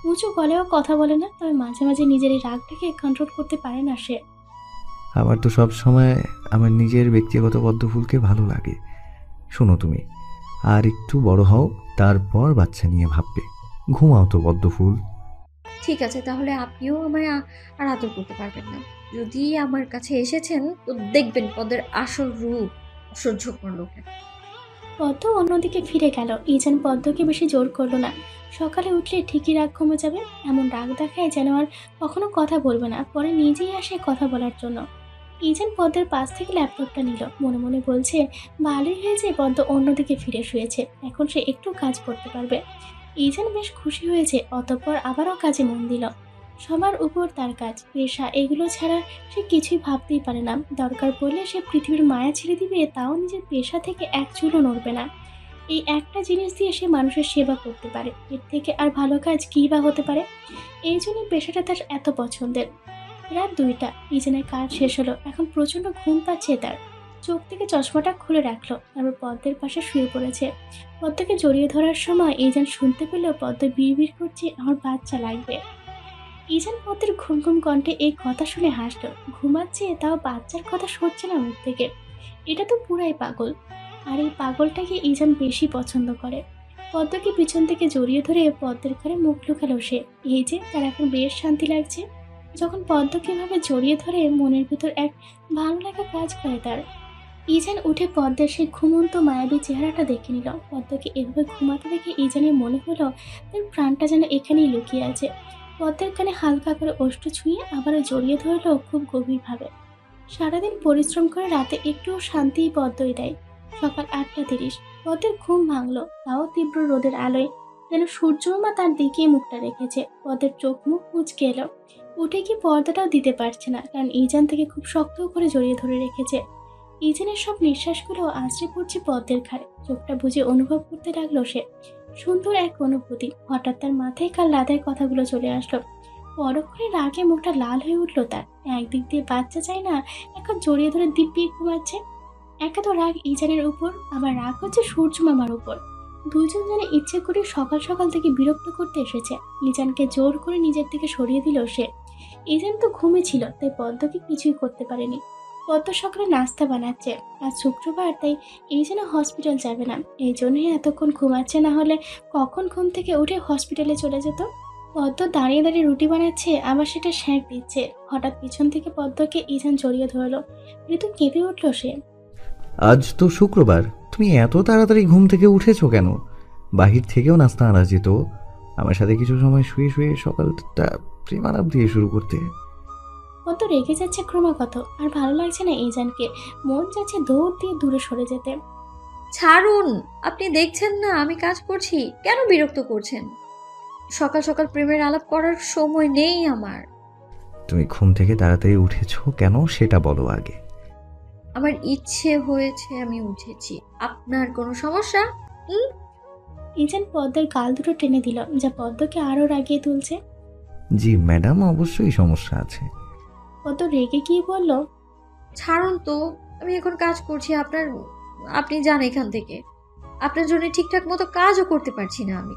উঁচু গলেও কথা বলে না, তবে মাঝে মাঝে নিজের এই রাগটাকে কন্ট্রোল করতে পারে না সে। আমার তো সব সময় আমার নিজের ব্যক্তিগত পদ্মফুলকে ভালো লাগে। শোনো তুমি, আর একটু বড় হও, তারপর বাচ্চা নিয়ে ভাববে। ঘুমাও তো পদ্মফুল। ঠিক আছে, তাহলে আপনিও আমায় আর আদর করতে পারবেন না। যদি আমার কাছে এসেছেন তো দেখবেন পদের আসল রূপ। অসহ্য করলো। পদ্ম অন্যদিকে ফিরে গেল। ইজান পদ্মকে বেশি জোর করলো না। সকালে উঠলে ঠিকই রাগ কমে যাবে, এমন রাগ দেখায় যেন আর কখনো কথা বলবে না। পরে নিজেই আসে কথা বলার জন্য। ইজান পদ্মের পাশ থেকে ল্যাপটপটা নিল। মনে মনে বলছে, ভালোই হয়েছে পদ্ম অন্যদিকে ফিরে শুয়েছে, এখন সে একটু কাজ করতে পারবে। ইজান বেশ খুশি হয়েছে। অতঃপর আবারও কাজে মন দিল। সবার উপর তার কাজ, পেশা, এগুলো ছাড়া সে কিছুই ভাবতেই পারে না। দরকার পড়লে সে পৃথিবীর মায়া ছেড়ে দিবে, তাও নিজের পেশা থেকে এক চুলও নড়বে না। এই একটা জিনিস দিয়ে সে মানুষের সেবা করতে পারে, এর থেকে আর ভালো কাজ কী বা হতে পারে। এই জন্য পেশাটা তার এত পছন্দের। রাত 2টা, ইজেনের কাজ শেষ হলো। এখন প্রচণ্ড ঘুম পাচ্ছে তার। চোখ থেকে চশমাটা খুলে রাখলো, তারপর পদ্মের পাশে শুয়ে পড়েছে। পদ্মকে জড়িয়ে ধরার সময় ইজান শুনতে পেল পদ্ম বিড়বিড় করছে, আমার বাচ্চা লাগবে। ইজান পদ্মের ঘুম ঘুম কণ্ঠে এই কথা শুনে হাসলো। ঘুমাচ্ছে, তাও বাচ্চার কথা সরছে না মুখ থেকে। এটা তো পুরাই পাগল। আর এই পাগলটাকে ইজান বেশি পছন্দ করে। পদ্মকে পিছন থেকে জড়িয়ে ধরে পদ্মের ঘরে মুখ লুকালো সে। এই যে তার এখন বেশ শান্তি লাগছে। যখন পদ্মকে এভাবে জড়িয়ে ধরে মনের ভিতর এক ভালো লাগা কাজ করে তার। ইজান উঠে পদ্মের সেই ঘুমন্ত মায়াবী চেহারাটা দেখে নিল। পদ্মকে এভাবে ঘুমাতে দেখে ইজানের মনে হলো তার প্রাণটা যেন এখানেই লুকিয়ে আছে। পদ্মের কানে হালকা করে ওষ্ঠ ছুঁয়ে আবারও জড়িয়ে ধরল খুব গভীরভাবে। সারাদিন পরিশ্রম করে রাতে একটুও শান্তিই পদ্মই দেয়। সকাল 8:30, পদ্মের ঘুম ভাঙলো, তাও তীব্র রোদের আলোয়। যেন সূর্যমামা তার দিকেই মুখটা রেখেছে। পদ্মের চোখ মুখ কুঁচকে এলো। উঠে কি পর্দাটাও দিতে পারছে না, কারণ ইজান থেকে খুব শক্ত করে জড়িয়ে ধরে রেখেছে। ইজানের সব নিঃশ্বাসগুলো আছড়ে পড়ছে পদ্মের ঘাড়ে। চোখটা বুজে অনুভব করতে লাগলো সে সুন্দর এক অনুভূতি। হঠাৎ তার মাথায় কাল রাতের কথাগুলো চলে আসলো। পরক্ষণে রাগে মুখটা লাল হয়ে উঠলো তার। একদিক দিয়ে বাচ্চা চায় না, এখন জড়িয়ে ধরে দিব্যি ঘুমাচ্ছে। একা তো রাগ ইজানের উপর, আবার রাগ হচ্ছে সূর্য মামার উপর। দুইজন যেন ইচ্ছে করে সকাল সকাল থেকে বিরক্ত করতে এসেছে। ইজানকে জোর করে নিজের থেকে সরিয়ে দিল সে। ইজান তো ঘুমিয়েছিল, তাই পদ্মকে কিছুই করতে পারেনি। পদ্ম সকালে নাস্তা বানাচ্ছে। আজ শুক্রবার, তাই এই যেন হসপিটাল যাবে না। এই জন্যই এতক্ষণ ঘুমাচ্ছে, না হলে কখন ঘুম থেকে উঠে হসপিটালে চলে যেত। পদ্ম দাঁড়িয়ে দাঁড়িয়ে রুটি বানাচ্ছে, আবার সেটা সেঁক দিচ্ছে। হঠাৎ পিছন থেকে পদ্মকে ইজান জড়িয়ে ধরলো। ঋতু কেঁপে উঠল সে। আজ তো শুক্রবার, তুমি এত তাড়াতাড়ি ঘুম থেকে উঠেছো কেন? বাহির থেকেও নাস্তা আনা যেত। আমার সাথে কিছু সময় শুয়ে শুয়ে সকালটা প্রেমালাপ দিয়ে শুরু করতে। পদ্ম রেগে যাচ্ছে ক্রমাগত, আর ভালো লাগছে না ইজানকে। মন যাচ্ছে দৌড় দিয়ে দূরে সরে যেতে। ছাড়ুন, আপনি দেখছেন না আমি কাজ করছি, কেন বিরক্ত করছেন? সকাল সকাল প্রেমের আলাপ করার সময় নেই আমার। তুমি ঘুম থেকে তাড়াতাড়ি উঠেছো কেন সেটা বলো আগে। আমার ইচ্ছে হয়েছে, আমি উঠেছি। আপনার কোনো সমস্যা? ইজান পদ্মের গাল দুটো টেনে দিল, যা পদ্মকে আরো রাগিয়ে তুলছে। জি ম্যাডাম, অবশ্যই সমস্যা আছে। পদ্ম রেগে গিয়ে বলল, ছাড়ুন তো, আমি এখন কাজ করছি। আপনি যান এখান থেকে। আপনার জন্য ঠিকঠাক মতো কাজও করতে পারছি না আমি।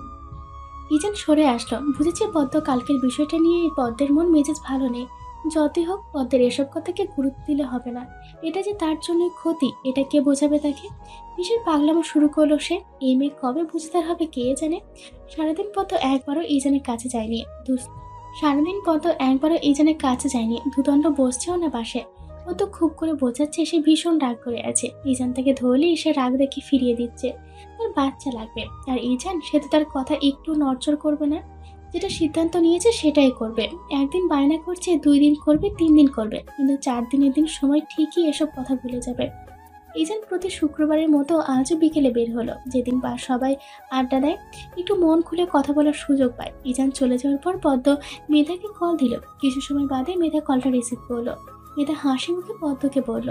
ইজান সরে আসলো। বুঝেছে পদ্ম কালকের বিষয়টা নিয়ে পদ্মের মন মেজাজ ভালো নেই। যতই হোক পদ্মের এসব কথাকে গুরুত্ব দিলে হবে না। এটা যে তার জন্য ক্ষতি, এটা কে বোঝাবে তাকে? কিসের পাগলামো শুরু করলো সে? এই মেয়ে কবে বুঝতে হবে কে জানে। সারাদিন পদ্ম একবারও ইজানের কাছে যায়নি। দুদণ্ড বসছেও না পাশে। পদ্ম খুব করে বোঝাচ্ছে সে ভীষণ রাগ করে আছে। ইজান তাকে ধরলেই সে রাগ দেখে ফিরিয়ে দিচ্ছে। তার বাচ্চা লাগবে, আর ইজান সে তো তার কথা একটু নড়চড় করবে না। যেটা সিদ্ধান্ত নিয়েছে সেটাই করবে। একদিন বায়না করছে, 2 দিন করবে, 3 দিন করবে, কিন্তু 4 দিনের দিন সময় ঠিকই এসব কথা ভুলে যাবে। ইজান প্রতি শুক্রবারের মতো আজও বিকেলে বের হলো, যেদিন সবাই আড্ডা দেয়, একটু মন খুলে কথা বলার সুযোগ পায়। ইজান চলে যাওয়ার পর পদ্ম মেধাকে কল দিল। কিছু সময় বাদে মেধা কলটা রিসিভ করলো। মেধা হাসি মুখে পদ্মকে বলল,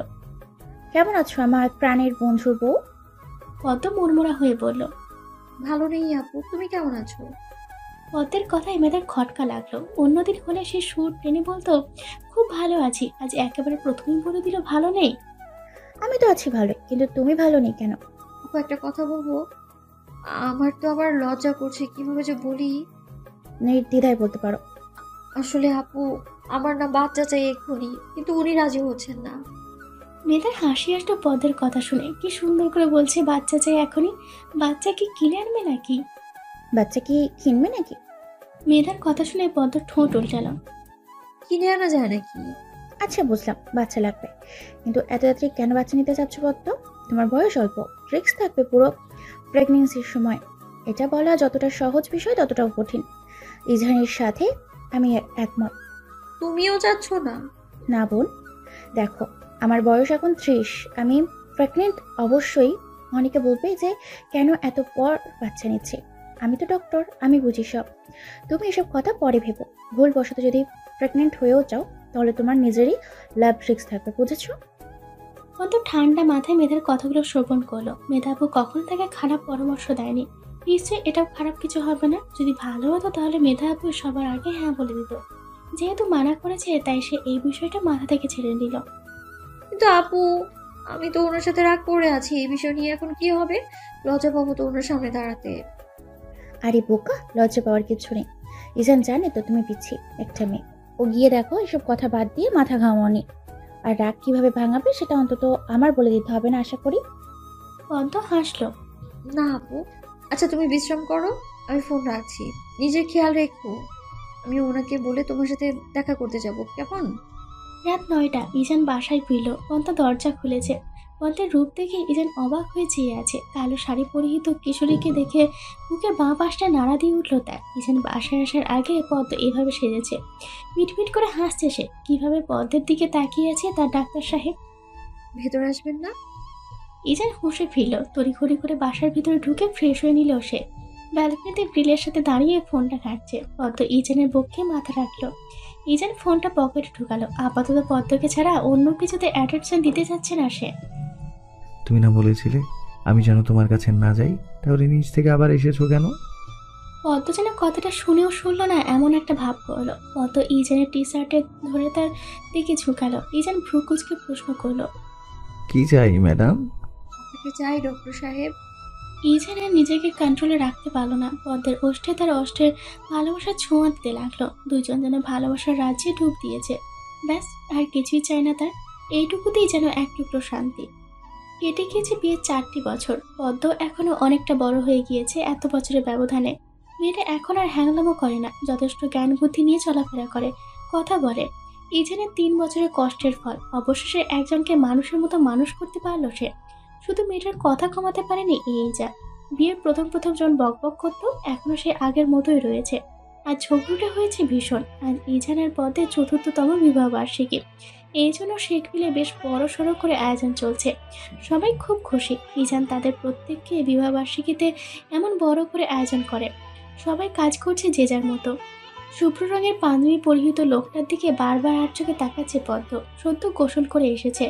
কেমন আছো আমার প্রাণের বন্ধুর বউ? পদ্ম মুড়মুড়া হয়ে বলল, ভালো নেই আপু, তুমি কেমন আছো? পদ্মের কথায় মেয়েদের খটকা লাগলো। অন্যদিন হলে সে সুর টেনে বলতো, খুব ভালো আছি। আজ একেবারে প্রথমেই বলে দিল ভালো নেই। আমি তো আছি ভালো, কিন্তু তুমি ভালো নেই কেন? আপু একটা কথা বলবো? আমার তো আবার লজ্জা করছে, কিভাবে যে বলি। নির্দ্বিধায় বলতে পারো। আসলে আপু, আমার না বাচ্চা চাই এক্ষুনি, কিন্তু উনি রাজি হচ্ছেন না। মেয়েদের হাসি আসলো পদ্মের কথা শুনে। কি সুন্দর করে বলছে বাচ্চা চাই এখনই। বাচ্চা কি কিনে আনবে নাকি? বাচ্চা কি কিনবে নাকি? মেয়েদের কথা শুনে পদ্ম ঠোঁট উল্টালো। কিনে আনা যায় নাকি? আচ্ছা বুঝলাম, বাচ্চা লাগবে, কিন্তু এত রাত্রে কেন বাচ্চা নিতে চাচ্ছ পদ্ম? তোমার বয়স অল্প, রিস্ক থাকবে পুরো প্রেগনেন্সির সময়। এটা বলা যতটা সহজ বিষয় ততটাও কঠিন। ইজহানের সাথে আমি একমত। তুমিও যাচ্ছ না? না বোন, দেখো আমার বয়স এখন 30, আমি প্রেগনেন্ট। অবশ্যই অনেকে বলবে যে কেন এত পর বাচ্চা নিচ্ছে। আমি তো ডক্টর, আমি বুঝি সব। তুমি এসব কথা পরে ভেবো। ভুলবশত যদি প্রেগনেন্ট হয়েও যাও, তাহলে তোমার নিজেরই লাভ রিস্ক থাকবে, বুঝেছো? পদ্ম ঠান্ডা মাথায় মেধার কথাগুলো শ্রবণ করলো। মেধা আপু কখনো তাকে খারাপ পরামর্শ দেয়নি। নিশ্চয়ই এটাও খারাপ কিছু হবে না। যদি ভালো হতো তাহলে মেধা আপু সবার আগে হ্যাঁ বলে দিত। যেহেতু মানা করেছে তাই সে এই বিষয়টা মাথা থেকে ছেড়ে নিল। কিন্তু আপু, আমি তো ওনার সাথে রাগ করে আছি। এই বিষয় নিয়ে এখন কি হবে? লজ্জা পাবো তো ওনার সামনে দাঁড়াতে। আরে বোকা, লজ্জা পাওয়ার কিছু নেই। ইজান জানে তো তুমি পিচ্ছি একটা মেয়ে। ও গিয়ে দেখো, এসব কথা বাদ দিয়ে মাথা ঘামানি। আর রাগ কিভাবে ভাঙাবে সেটা অন্তত আমার বলে দিতে হবে না আশা করি। পদ্ম হাসলো। না আপু, আচ্ছা তুমি বিশ্রাম করো, আমি ফোন রাখছি। নিজের খেয়াল রেখো। আমি ওনাকে বলে তোমার সাথে দেখা করতে যাব, কেমন? রাত 9টা। ইজান বাসায় ফিরল। পদ্মা দরজা খুলেছে। পদ্মের রূপ দেখে ইজান অবাক হয়ে চেয়ে আছে। কালো শাড়ি পরিহিত কিশোরীকে দেখে বুকের বাঁ পাশটা নাড়া দিয়ে উঠল তার। ইজান বাসায় আসার আগে পদ্ম এভাবে সেজেছে। মিটমিট করে হাসছে সে। কিভাবে পদ্মের দিকে তাকিয়ে আছে তার ডাক্তার সাহেব। ভেতরে আসবেন না? ইজান হুঁশে ফিরল। তড়িঘড়ি করে বাসার ভিতরে ঢুকে ফ্রেশ হয়ে নিল সে। ব্যালকনিতে গ্রিলের সাথে দাঁড়িয়ে ফোনটা ঘাঁটছে। পদ্ম ইজানের বক্ষে মাথা রাখলো। ইজান ফোনটা পকেটে ঢুকালো। আপাতত পদ্মকে ছাড়া অন্য কিছুতে অ্যাটেনশন দিতে চাচ্ছে না সে। তুমি না বলেছিলে আমি যেন তোমার কাছে না যাই, তাহলে নিজ থেকে আবার এসেছো কেন? পদ্ম যেন কথাটা শুনেও শুনল না এমন একটা ভাব করলো। পদ্ম ইজানের টি শার্টে ধরে তার দিকে ঝুঁকালো। ইজান ভ্রুকুচকে প্রশ্ন করলো, কি চাই ম্যাডাম? আপনাকে চাই ডক্টর সাহেব। ইজানের নিজেকে কন্ট্রোলে রাখতে পারলো না। পদ্মের ওষ্ঠে তার ওষ্ঠের ভালোবাসার ছোঁয়া দিতে লাগলো। দুজন যেন ভালোবাসার রাজ্যে ডুব দিয়েছে। ব্যাস, আর কিছুই চায় না তার। এইটুকুতেই যেন এক টুকরো শান্তি। কেটে গিয়েছে বিয়ের 4টি বছর। পদ্ম এখনো অনেকটা বড় হয়ে গিয়েছে এত বছরের ব্যবধানে। মেয়েটা এখন আর হ্যাংলামো করে না, যথেষ্ট জ্ঞান বুদ্ধি নিয়ে চলাফেরা করে, কথা বলে। ইজানের 3 বছরের কষ্টের ফল। অবশেষে একজনকে মানুষের মতো মানুষ করতে পারলো সে। শুধু মেয়েটার কথা কমাতে পারেনি এই যা। বিয়ের প্রথম জন বকবক করতো, এখনো সে আগের মতোই রয়েছে। আর ঝগড়ুটে হয়েছে ভীষণ। আর ইজানের পদে 4র্থতম বিবাহ বার্ষিকী। এই জন্য শেখ মিলে বেশ বড় সড়ো করে আয়োজন চলছে। সবাই খুব খুশি। ইজান তাদের প্রত্যেককে বিবাহ বার্ষিকীতে এমন বড় করে আয়োজন করে। সবাই কাজ করছে যে যার মতো। শুভ্র রঙের পাঞ্জাবি পরিহিত লোকটার দিকে বারবার আর চোখে তাকাচ্ছে পদ্ম। সদ্য গোসল করে এসেছে,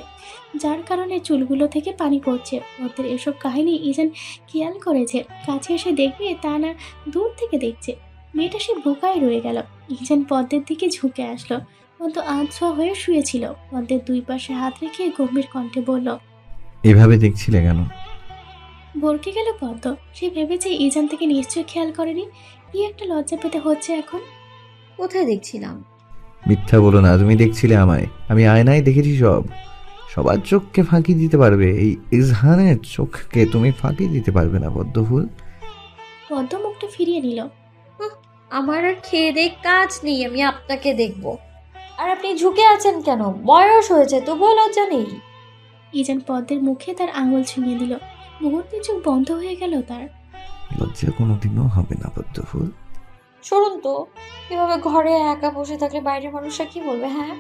যার কারণে চুলগুলো থেকে পানি পড়ছে। পদ্মের এসব কাহিনী ইজান খেয়াল করেছে। কাছে এসে দেখবে তা না, দূর থেকে দেখছে। মেয়েটা সে বোকায় রয়ে গেল। ইজান পদ্মের দিকে ঝুঁকে আসলো। পদ্ম আধশোয়া হয়ে শুয়েছিল। পদ্মের 2 পাশে হাত রেখে গম্ভীর কণ্ঠে বলল, এভাবে দেখছিলে কেন? ভরকে গেল পদ্ম। সে ভেবেছে ইজান থেকে নিশ্চয় খেয়াল করেনি। কি একটা লজ্জা পেতে হচ্ছে এখন। কোথায় দেখছিলাম? মিথ্যা বলো না, তুমি দেখছিলে আমায়। আমি আয়নায় দেখেছি সব। সবার চোখকে ফাঁকি দিতে পারবে, এই ইজহানের চোখকে তুমি ফাঁকি দিতে পারবে না পদ্মফুল। পদ্ম মুখটা ফিরিয়ে নিল। আমার আর খেয়ে দেয়ে কাজ নেই, আমি আপনাকে দেখব। আর আপনি ঝুঁকে আছেন কেন? বয়স হয়েছে, তবুও লজ্জা নেই? ইজান পদ্মের মুখে তার আঙুল ছুঁয়ে দিল। মুহূর্তে চোখ বন্ধ হয়ে গেল তার। লজ্জা কোনোদিনও হবে না পদ্মফুল। শুনুন তো, এভাবে ঘরে একা বসে থাকলে বাইরের মানুষরা কি বলবে? হ্যাঁ,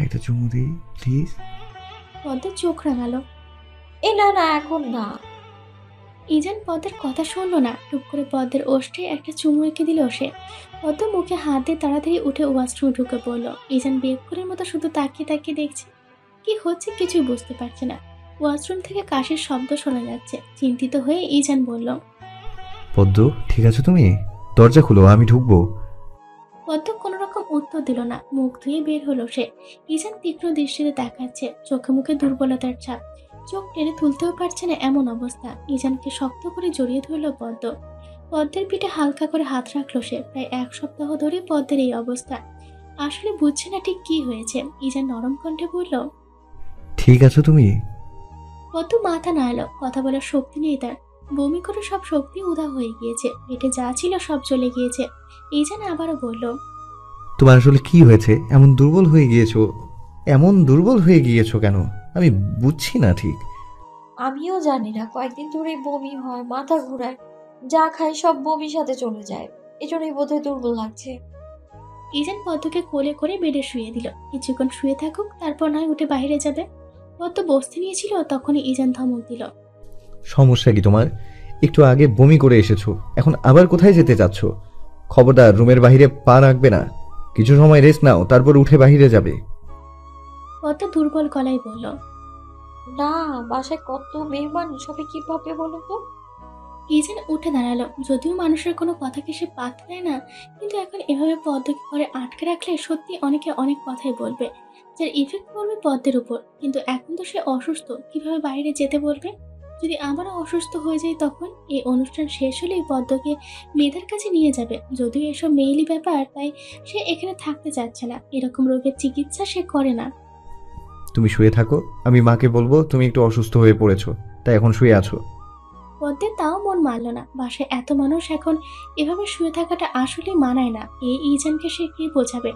একটা চুমু দিই প্লিজ। পদ্মের চোখ রাঙালো। না না, এখন না। ইজান পদ্মের কথা শুনলো না। টুক করে পদ্মের ওষ্ঠে একটা চুমু এঁকে দিল সে। পদ্ম মুখে হাত দিয়ে তাড়াতাড়ি উঠে ওয়াশরুমে ঢুকে পড়ল। ইজান বেকুরের মতো শুধু তাকিয়ে তাকিয়ে দেখছে। কি হচ্ছে কিছুই বুঝতে পারছে না। ওয়াশরুম থেকে কাশির শব্দ শোনা যাচ্ছে। চিন্তিত হয়ে ইজান বলল, পদ্ম ঠিক আছে তুমি? দরজা খুলো, আমি ঢুকবো। পদ্ম কোনো রকম উত্তর দিল না। মুখ ধুয়ে বের হলো সে। ইজান তীক্ষ্ণ দৃষ্টিতে তাকাচ্ছে। চোখে মুখে দুর্বলতার ছাপ। চোখ টেনে তুলতেও পারছে না এমন অবস্থা। ইজানকে শক্ত করে জড়িয়ে ধরল পদ্ম। পদ্মের পিঠে হালকা করে হাত রাখলো সে। প্রায় 1 সপ্তাহ ধরে পদ্মের এই অবস্থা। আসলে বুঝছে না ঠিক কি হয়েছে। ইজান নরম কণ্ঠে বলল, ঠিক আছো তুমি? পদ্ম মাথা নাড়ল। কথা বলার শক্তি নেই তার। বমি করে সব শক্তি উধাও হয়ে গিয়েছে। পেটে যা ছিল সব চলে গিয়েছে। ইজান আবারও বলল, তোমার আসলে কি হয়েছে? এমন দুর্বল হয়ে গিয়েছো কেন? আমি বুঝছি না ঠিক। আমিও জানি না, কয়েকদিন ধরে বমি হয়, মাথা ঘোরায়, যা খাই সব বমির সাথে চলে যায়। এজন্যই বোধহয় দুর্বল লাগছে। ইজান পদ্মকে কোলে করে বেডে শুয়ে দিল। কিছুক্ষণ শুয়ে থাকুক, তারপর নয় উঠে বাইরে যাবে। পদ্ম বসতে নিয়েছিল, তখনই ইজান ধমক দিল, সমস্যা কি তোমার? একটু আগে বমি করে এসেছো, এখন আবার কোথায় যেতে চাচ্ছ? খবরদার রুমের বাইরে পা রাখবে না। কিছু সময় রেস্ট নাও, তারপর উঠে বাইরে যাবে। পদ্ম দুর্বল গলায় বলল, না, বাসায় কত মেহমান, সবাই কি ভাববে বলো তো? ইজেন উঠে দাঁড়ালো। যদিও মানুষের কোনো কথাকে সে পাত্তা দেয় না, কিন্তু এখন এভাবে পদ্মকে ঘরে আটকে রাখলে সত্যি অনেকে অনেক কথাই বলবে, যার ইফেক্ট পড়বে পদ্মের উপর। কিন্তু এখন তো সে অসুস্থ, কিভাবে বাইরে যেতে বলবে? যদি আবারও অসুস্থ হয়ে যায় তখন? এই অনুষ্ঠান শেষ হলেই পদ্মকে মেয়েদের কাছে নিয়ে যাবে। যদিও এসব মেয়েলি ব্যাপার, তাই সে এখানে থাকতে চাচ্ছে না। এরকম রোগের চিকিৎসা সে করে না। তুমি শুয়ে থাকো, আমি মাকে বলবো তুমি একটু অসুস্থ হয়ে পড়েছো, তাই এখন শুয়ে আছো। পদ্মের তাও মন মানল না। বাসায় এত মানুষ, এখন এভাবে শুয়ে থাকাটা আসলে মানায় না। এই ইজানকে সে কি বোঝাবে?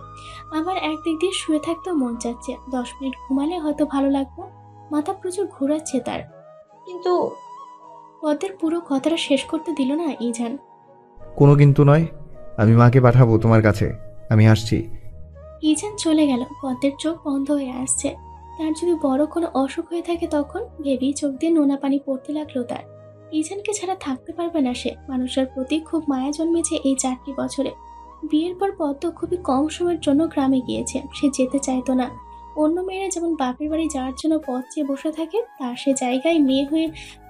আবার একদিক দিয়ে শুয়ে থাকতেও মন চাচ্ছে, 10 মিনিট ঘুমালে হয়তো ভালো লাগবে। মাথা প্রচুর ঘোরাচ্ছে তার। কিন্তু পদ্মের পুরো কথাটা শেষ করতে দিল না ইজান। কোনো কিন্তু নয়, আমি মাকে পাঠাবো তোমার কাছে, আমি আসছি। ইজান চলে গেল। পদ্মের চোখ বন্ধ হয়ে আসছে। তার যদি বড় কোনো অসুখ হয়ে থাকে তখন ভেবেই চোখ দিয়ে নোনা পানি পড়তে লাগলো তার। ইজানকে ছাড়া থাকতে পারবে না সে। মানুষের প্রতি খুব মায়া জন্মেছে এই 4টি বছরে। বিয়ের পর পদ্ম খুবই কম সময়ের জন্য গ্রামে গিয়েছে। সে যেতে চাইতো না। অন্য মেয়েরা যেমন বাপের বাড়ি যাওয়ার জন্য পথ চেয়ে বসে থাকে, তার সে জায়গায় মেয়ে হয়ে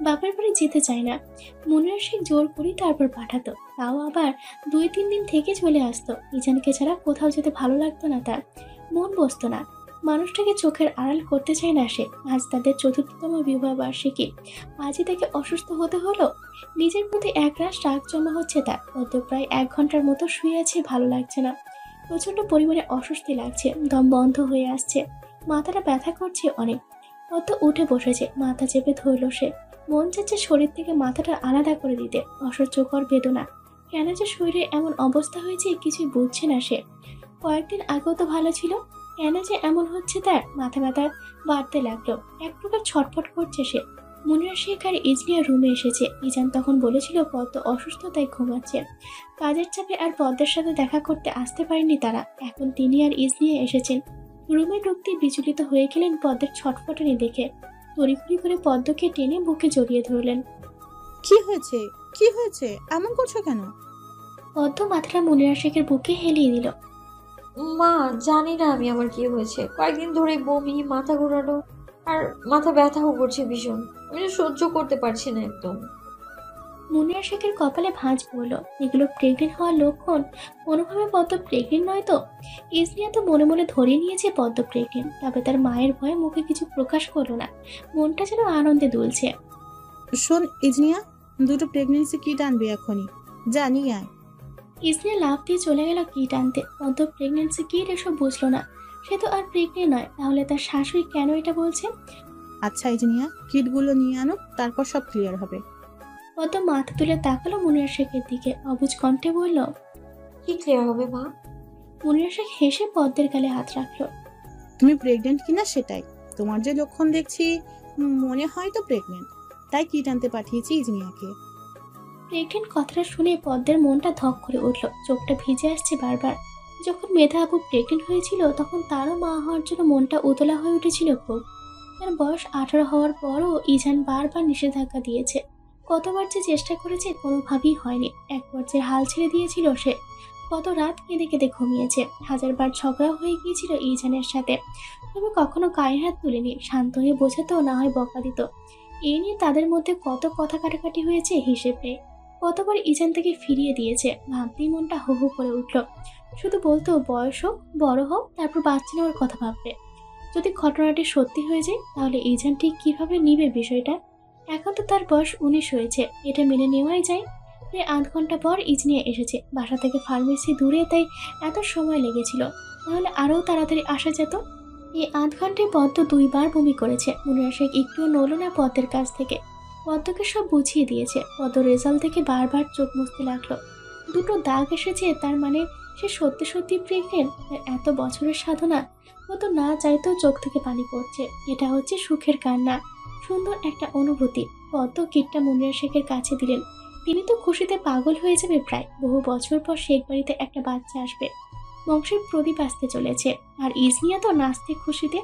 বাপের বাড়ি যেতে চায় না। মনিরা শেখ জোর করেই তারপর পাঠাতো, তাও আবার 2-3 দিন থেকে চলে আসতো। ইজানকে ছাড়া কোথাও যেতে ভালো লাগতো না তার, মন বসতো না। মানুষটাকে চোখের আড়াল করতে চায় না সে। আজ তাদের 4র্থতম বিবাহ বার্ষিকী, আজই তাকে অসুস্থ হতে হলো। নিজের প্রতি একরাশ রাগ জমা হচ্ছে তার। গত প্রায় 1 ঘন্টার মতো শুয়ে আছে, ভালো লাগছে না। প্রচন্ড পরিমাণে অস্বস্তি লাগছে, দম বন্ধ হয়ে আসছে, মাথাটা ব্যথা করছে অনেক। কত উঠে বসেছে, মাথা চেপে ধরল সে। মন চাচ্ছে শরীর থেকে মাথাটা আলাদা করে দিতে। অসহ্যকর বেদনা। কেন যে শরীরে এমন অবস্থা হয়েছে কিছুই বুঝছে না সে। কয়েকদিন আগেও তো ভালো ছিল, কেন যে এমন হচ্ছে তার? মাথা ব্যথা বাড়তে লাগলো। এক প্রকার ছটফট করছে সে। মুনিরা শেখ আর ইজনিয়া রুমে এসেছে। ইজান তখন বলেছিল পদ্ম অসুস্থ, তাই ঘুমাচ্ছে। কাজের চাপে আর পদ্মের সাথে দেখা করতে আসতে পারেনি তারা। এখন তিনি আর ইজনিয়া এসেছেন। রুমে ঢুকতে বিচলিত হয়ে গেলেন পদ্মের ছটফটানি দেখে। তড়িঘড়ি করে পদ্মকে টেনে বুকে জড়িয়ে ধরলেন। কি হয়েছে? কি হয়েছে? এমন করছো কেন? পদ্ম মাথাটা মুনিরা শেখের বুকে হেলিয়ে দিল। মা, জানি না আমি আমার কি হয়েছে। কয়েকদিন ধরে বমি, মাথা ঘোরানো আর মাথা ব্যথাও করছে ভীষণ। আমি না সহ্য করতে পারছি না একদম। মুনিরা শেখের কপালে ভাঁজ পড়ল। এগুলো প্রেগনেন্ট হওয়ার লক্ষণ? কোনোভাবে পদ্ম প্রেগনেন্ট নয় তো? ইসনিয়া তো মনে মনে ধরে নিয়েছে পদ্ম প্রেগনেন্ট, তবে তার মায়ের ভয়ে মুখে কিছু প্রকাশ করলো না। মনটা যেন আনন্দে দুলছে। শোন ইজনিয়া, 2টো প্রেগনেন্সি কিট আনবি এখনই, জানি আয়। ইসনিয়া লাফ দিয়ে চলে গেল কিট আনতে। পদ্ম প্রেগনেন্সি কিট এসব বুঝলো না। সে তো আর প্রেগনেন্ট নয়, তাহলে তার শাশুড়ি কেন এটা বলছে? আচ্ছা ইজনিয়া, কিটগুলো নিয়ে আনো, তারপর সব ক্লিয়ার হবে। পদ্ম মাথা তুলে তাকালো মুনিরা শেখের দিকে, অবুঝ কণ্ঠে বলল। কি ক্লিয়ার হবে মা? মুনিরা শেখ হেসে পদ্মের গালে হাত রাখলো। তুমি প্রেগনেন্ট কিনা সেটাই। তোমার যে লক্ষণ দেখছি, মনে হয় তো প্রেগনেন্ট, তাই কিট আনতে পাঠিয়েছি ইজনিয়াকে। প্রেগনেন্ট কথাটা শুনে পদ্মের মনটা ধক করে উঠল, চোখটা ভিজে আসছে বারবার। যখন মেধা আপু প্রেগনেন্ট হয়েছিল তখন তারও মা হওয়ার জন্য মনটা উতলা হয়ে উঠেছিল খুব। তার বয়স 18 হওয়ার পরও ইজান বারবার নিষেধাজ্ঞা দিয়েছে। কতবার যে চেষ্টা করেছে, কোনোভাবেই হয়নি। এক পর্যায়ে হাল ছেড়ে দিয়েছিল সে। কত রাত কেঁদে কেঁদে ঘুমিয়েছে। 1000বার ঝগড়া হয়ে গিয়েছিল ইজানের সাথে, তবে কখনো গায়ে হাত তুলেনি। শান্ত হয়ে বোঝাতো, না হয় বকা দিত। এই নিয়ে তাদের মধ্যে কত কথা কাটাকাটি হয়েছে হিসেব নেই। কতবার ইজান থেকে ফিরিয়ে দিয়েছে। ভাবতেই মনটা হো হো করে উঠল। শুধু বলতো বয়স হোক, বড় হোক, তারপর বাচ্চা নেওয়ার কথা ভাববে। যদি ঘটনাটি সত্যি হয়ে যায় তাহলে ইজান ঠিক কিভাবে নিবে বিষয়টা? এখন তো তার বয়স 19 হয়েছে, এটা মেনে নেওয়াই যায়। প্রায় 8 ঘন্টা পর ইজনিয়া এসেছে। বাসা থেকে ফার্মেসি দূরে, তাই এত সময় লেগেছিল। তাহলে আরও তাড়াতাড়ি আসা যেত। এই 8 ঘন্টায় পদ্ম 2 বার বমি করেছে। মুনিরা শেখ একটুও নড়ল না পদ্মের কাছ থেকে। পদ্মকে সব বুঝিয়ে দিয়েছে। পদ্ম রেজাল্ট থেকে বারবার চোখ মুছতে লাগলো। 2টো দাগ এসেছে, তার মানে সে সত্যি সত্যি প্রেগনেন্ট। এত বছরের সাধনা, পদ্ম না চাইতেও চোখ থেকে পানি পড়ছে। এটা হচ্ছে সুখের কান্না, সুন্দর একটা অনুভূতি। পদ্ম কিটটা মুনিরা শেখের কাছে দিলেন। তিনি তো খুশিতে পাগল হয়ে যাবে। প্রায় বহু বছর পর শেখ বাড়িতে একটা বাচ্চা আসবে, বংশের প্রদীপ আসতে চলেছে। আর ইজনিয়া তো নাচতে খুশিতে।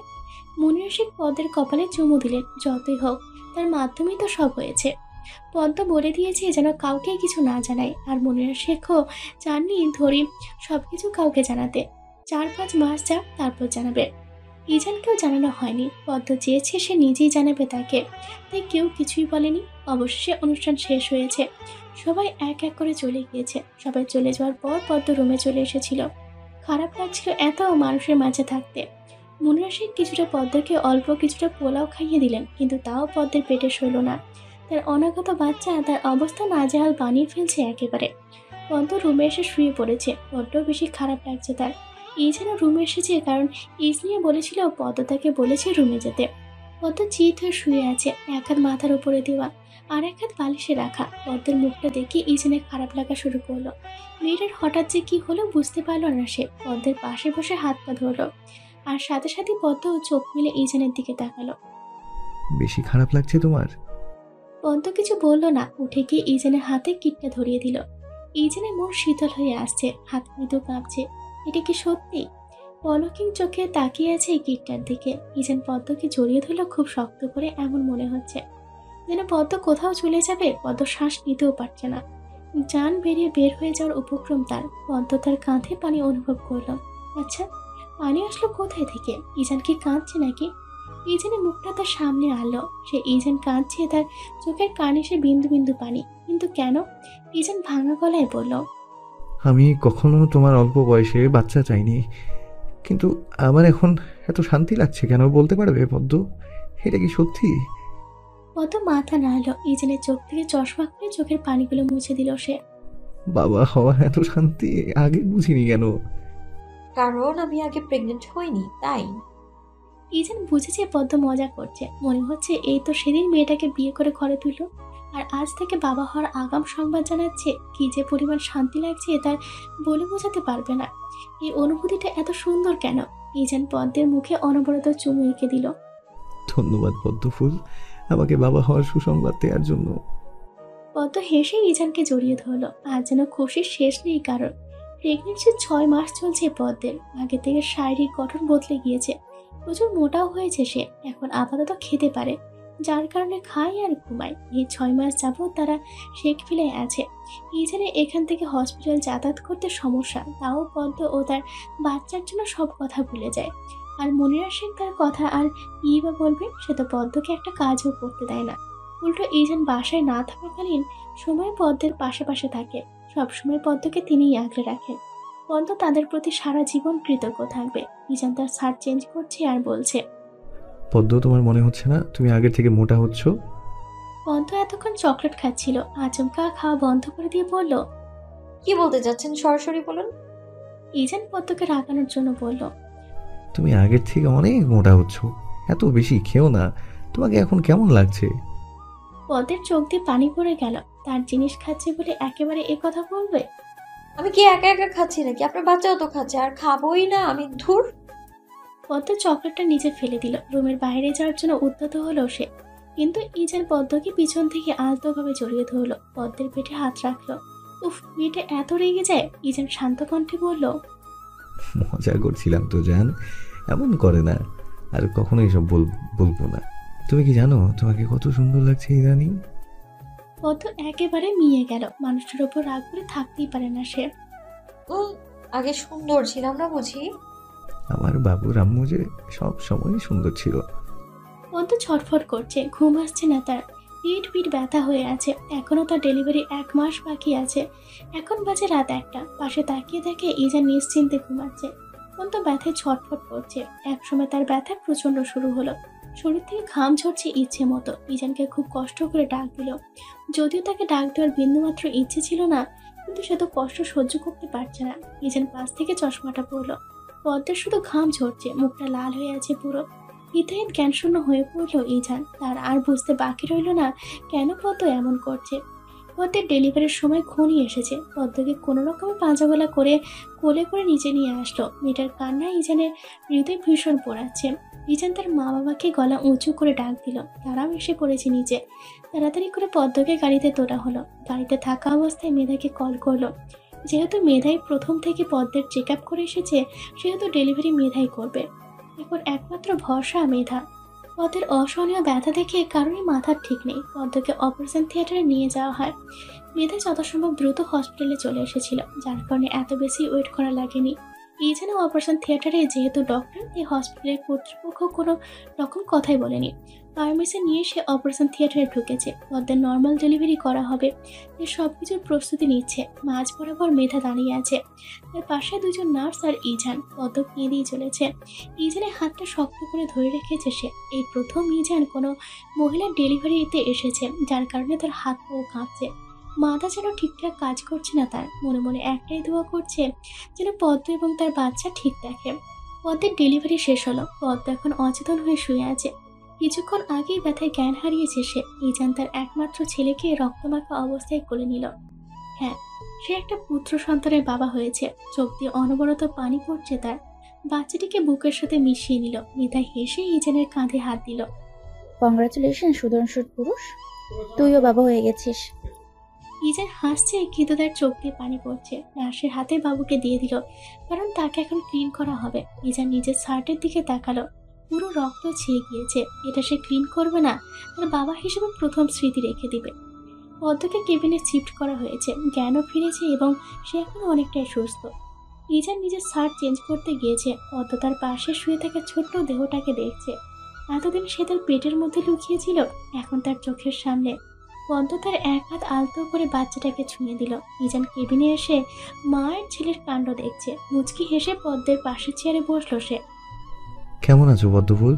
মুনিরা শেখ পদ্মের কপালে চুমু দিলেন। যতই হোক, তার মাধ্যমেই তো সব হয়েছে। পদ্ম বলে দিয়েছে যেন কাউকে কিছু না জানায়। আর মুনিরা শেখও চাননি ধরি সবকিছু কাউকে জানাতে। 4-5 মাস যাক, তারপর জানাবে। ইজানকেও জানানো হয়নি। পদ্ম চেয়েছে সে নিজেই জানাবে তাকে, তাই কেউ কিছুই বলেনি। অবশেষে অনুষ্ঠান শেষ হয়েছে, সবাই এক এক করে চলে গিয়েছে। সবাই চলে যাওয়ার পর পদ্ম রুমে চলে এসেছিল। খারাপ লাগছিল এত মানুষের মাঝে থাকতে। মুনিরা শেখ কিছুটা পদ্মকে অল্প কিছুটা পোলাও খাইয়ে দিলেন, কিন্তু তাও পদ্মের পেটে সইল না। তার অনাগত বাচ্চা তার অবস্থা নাজেহাল বানিয়ে ফেলছে একেবারে। পদ্ম রুমে এসে শুয়ে পড়েছে, বড্ড বেশি খারাপ লাগছে তার। এই যেন রুমে এসেছে কারণ ইসনিয়া বলেছিল পদ্ম তাকে বলেছে রুমে যেতে। পদ্ম চিত হয়ে শুয়ে আছে, এক হাত মাথার উপরে দেওয়া, আর এক হাত বালিশে রাখা। পদ্মের মুখটা দেখে ইজনের খারাপ লাগা শুরু করলো। মেয়েটার হঠাৎ যে কি হলো বুঝতে পারলো না সে। পদ্মের পাশে বসে হাত পা ধরলো, আর সাথে সাথে পদ্ম চোখ মিলে ইজনের দিকে তাকালো। বেশি খারাপ লাগছে তোমার? পদ্ম কিছু বলল না, উঠে গিয়ে ইজনের হাতে কিটটা ধরিয়ে দিল। ইজনের মন শীতল হয়ে আসছে, হাত মৃদু কাঁপছে। এটা কি সত্যি? পলকিং চোখে তাকিয়ে আছে এই কিটটার দিকে। ইজেন পদ্মকে জড়িয়ে ধরলো খুব শক্ত করে, এমন মনে হচ্ছে যেন পদ্ম কোথাও চলে যাবে। পদ্ম শ্বাস নিতেও পারছে না, জান বেরিয়ে বের হয়ে যাওয়ার উপক্রম তার। পদ্ম তার কাঁধে পানি অনুভব করলো। আচ্ছা, পানি আসলো কোথায় থেকে? ইজান কি কাঁদছে নাকি? ইজেনের মুখটা তার সামনে আলো, সে ইজেন কাঁদছে, তার চোখের কানে সে বিন্দু বিন্দু পানি। কিন্তু কেন? ইজেন ভাঙা গলায় বলল, আমি কখনো তোমার অল্প বয়সে বাচ্চা চাইনি, কিন্তু আমার এখন এত শান্তি লাগছে কেন বলতে পারবে পদ্ম? এটা কি সত্যি? পদ্ম মাথা নাড়ল। ইজেনের চোখ থেকে চশমা করে চোখের পানিগুলো মুছে দিল সে। বাবা হওয়া এত শান্তি আগে বুঝিনি কেন? কারণ আমি আগে প্রেগনেন্ট হইনি, তাই। ইজেন বুঝেছে পদ্ম মজা করছে। মনে হচ্ছে এই তো সেদিন মেয়েটাকে বিয়ে করে ঘরে তুলল, আর আজ থেকে বাবা হওয়ার আগাম সংবাদ জানাচ্ছে। কি যে পরিমাণ শান্তি লাগছে তার বলে বোঝাতে পারবে না। এই অনুভূতিটা এত সুন্দর কেন? ইজেন পদ্মের মুখে অনবরত চুমু এঁকে দিল। ধন্যবাদ পদ্মফুল, আমাকে বাবা হওয়ার সুসংবাদ দেওয়ার জন্য। পদ্ম হেসে ইজানকে জড়িয়ে ধরলো। আজ যেন খুশির শেষ নেই কারণ। প্রেগনেন্সির 6 মাস চলছে পদ্মের। আগে থেকে শারীরিক গঠন বদলে গিয়েছে, প্রচুর মোটাও হয়েছে সে। এখন আপাতত খেতে পারে, যার কারণে খায় আর ঘুমায়। এই 6 মাস যাবৎ তারা শেখ ফিলায় আছে। ইজানে এখান থেকে হসপিটাল যাতায়াত করতে সমস্যা, তাও পদ্ম ও তার বাচ্চার জন্য সব কথা ভুলে যায়। আর মুনিরা শেখ তার কথা আর কি বা বলবে? সে তো পদ্মকে একটা কাজও করতে দেয় না। উল্টো ইজান বাসায় না থাকাকালীন সময় পদ্মের পাশে পাশে থাকে। সবসময় পদ্মকে তিনিই আগলে রাখেন। পদ্ম তাদের প্রতি সারা জীবন কৃতজ্ঞ থাকবে। ইজান তার শার্ট চেঞ্জ করছে আর বলছে, পদ্ম তোমার মনে হচ্ছে না তুমি আগের থেকে মোটা হচ্ছ? পদ্ম এতক্ষণ চকলেট খাচ্ছিল, আচমকা খাওয়া বন্ধ করে দিয়ে বলল, কি বলতে চাচ্ছেন সরাসরি বলুন। ইজান পদ্মকে রাগানোর জন্য বলল, তুমি আগের থেকে অনেক মোটা হচ্ছ, এত বেশি খেও না। তোমাকে এখন কেমন লাগছে? পদ্মের চোখ দিয়ে পানি পড়ে গেল। তার জিনিস খাচ্ছে বলে একেবারে এ কথা বলবে? আমি কি একা একা খাচ্ছি নাকি? আপনার বাচ্চাও তো খাচ্ছে, আর খাবোই না আমি? ধুর। পদ্ম চকলেটটা নিচে ফেলে দিল। রুমের বাইরে যাওয়ার জন্য উদ্যত হলো সে, কিন্তু ইজান পদ্মকে পিছন থেকে আলতোভাবে জড়িয়ে ধরলো, পদ্মের পেটে হাত রাখলো। উফ, মেয়েটা এত রেগে যায়। ইজান শান্ত কণ্ঠে বলল, মজা করছিলাম তো জান, এমন করে না। আর কখনো এসব বলবো না। তুমি কি জানো তোমাকে কত সুন্দর লাগছে ইদানিং? পদ্ম একেবারে মিয়ে গেল। মানুষটার ওপর রাগ করে থাকতেই পারে না সে। আগে সুন্দর ছিলাম না বুঝি? আমার বাবুর আম্মু যে সব সময় সুন্দর ছিল। পদ্ম ছটফট করছে, ঘুম আসছে না তার। পিঠ পিঠ ব্যথা হয়ে আছে। এখনো তার ডেলিভারি 1 মাস বাকি আছে। এখন বাজে রাত 1টা। পাশে তাকিয়ে দেখে ইজান নিশ্চিন্তে ঘুমাচ্ছে। পদ্ম ব্যথায় ছটফট করছে। একসময় তার ব্যথা প্রচন্ড শুরু হলো। শরীর থেকে ঘাম ঝরছে ইচ্ছে মতো। ইজানকে খুব কষ্ট করে ডাক দিল। যদিও তাকে ডাক দেওয়ার বিন্দুমাত্র ইচ্ছে ছিল না, কিন্তু সে তো কষ্ট সহ্য করতে পারছে না। ইজান পাশ থেকে চশমাটা পরলো। পদ্মের শুধু ঘাম ঝরছে, মুখটা লাল হয়ে আছে পুরো। হিতাহিত জ্ঞানশূন্য হয়ে পড়লো ইজান। তার আর বুঝতে বাকি রইল না কেন পদ্ম এমন করছে। পদ্মের ডেলিভারির সময় খুনি এসেছে। পদ্মকে কোনো রকমে পাঁজাগোলা করে কোলে করে নিচে নিয়ে আসলো। মেয়েটার কান্নায় ইজানের হৃদয় ভীষণ পোড়াচ্ছে। ইজান তার মা বাবাকে গলা উঁচু করে ডাক দিল। তারাও এসে পড়েছে নিচে। তাড়াতাড়ি করে পদ্মকে গাড়িতে তোলা হলো। গাড়িতে থাকা অবস্থায় মেধাকে কল করলো। যেহেতু মেধাই প্রথম থেকে পদ্মের চেক আপ করে এসেছে, সেহেতু ডেলিভারি মেধাই করবে। এখন একমাত্র ভরসা মেধা। পদ্মের অসহনীয় ব্যথা দেখে কারোরই মাথার ঠিক নেই। পদ্মকে অপারেশন থিয়েটারে নিয়ে যাওয়া হয়। মেধা যথাসম্ভব দ্রুত হসপিটালে চলে এসেছিল, যার কারণে এত বেশি ওয়েট করা লাগেনি। ইজানও অপারেশন থিয়েটারে যেহেতু ডক্টর, তাই হসপিটালের কর্তৃপক্ষ কোনো রকম কথাই বলেনি। পারমিশন নিয়ে সে অপারেশন থিয়েটারে ঢুকেছে। পদ্মের নর্মাল ডেলিভারি করা হবে, সে সব কিছুর প্রস্তুতি নিচ্ছে। মাঝ বরাবর মেধা দাঁড়িয়ে আছে, তার পাশে দুজন নার্স আর ইজান। পদ্ম কেঁদেই চলেছে। ইজানের হাতটা শক্ত করে ধরে রেখেছে সে। এই প্রথম ইজান কোনো মহিলার ডেলিভারিতে এসেছে, যার কারণে তার হাত পাও কাঁপছে। মাথা যেন ঠিকঠাক কাজ করছে না তার। মনে মনে একটাই দোয়া করছে, যেন পদ্ম এবং তার বাচ্চা ঠিক থাকে। পদ্মের ডেলিভারি শেষ হলো। পদ্ম এখন অচেতন হয়ে শুয়ে আছে। কিছুক্ষণ আগেই ব্যথায় জ্ঞান হারিয়েছে সে। ইজান তার একমাত্র ছেলেকে রক্তমাখা অবস্থায় কোলে নিল। হ্যাঁ, সে একটা পুত্র সন্তানের বাবা হয়েছে। চোখ দিয়ে অনবরত পানি পড়ছে তার। বাচ্চাটিকে বুকের সাথে মিশিয়ে নিল। মেধা হেসে ইজানের কাঁধে হাত দিল। কংগ্রাচুলেশন সুদর্শন পুরুষ, তুইও বাবা হয়ে গেছিস। ইজান হাসছে, কিন্তু তার চোখ দিয়ে পানি পড়ছে। নার্সের হাতে বাবুকে দিয়ে দিল, কারণ তাকে এখন ক্লিন করা হবে। ইজান নিজের শার্টের দিকে তাকালো। পুরো রক্ত ছেয়ে গিয়েছে। এটা সে ক্লিন করবে না, তার বাবা হিসেবে প্রথম স্মৃতি রেখে দিবে। পদ্মকে কেবিনে শিফট করা হয়েছে। জ্ঞানও ফিরেছে এবং সে এখন অনেকটাই সুস্থ। ইজান নিজের শার্ট চেঞ্জ করতে গিয়েছে। পদ্ম তার পাশে শুয়ে থাকা ছোট্ট দেহটাকে দেখছে। এতদিন সে তার পেটের মধ্যে লুকিয়েছিল, এখন তার চোখের সামনে। পদ্ম তার এক হাত আলতো করে বাচ্চাটাকে ছুঁয়ে দিল। ইজান কেবিনে এসে মায়ের ছেলের কাণ্ড দেখছে। মুচকি হেসে পদ্মের পাশের চেয়ারে বসলো সে। কেমন আছো পদ্মফুল?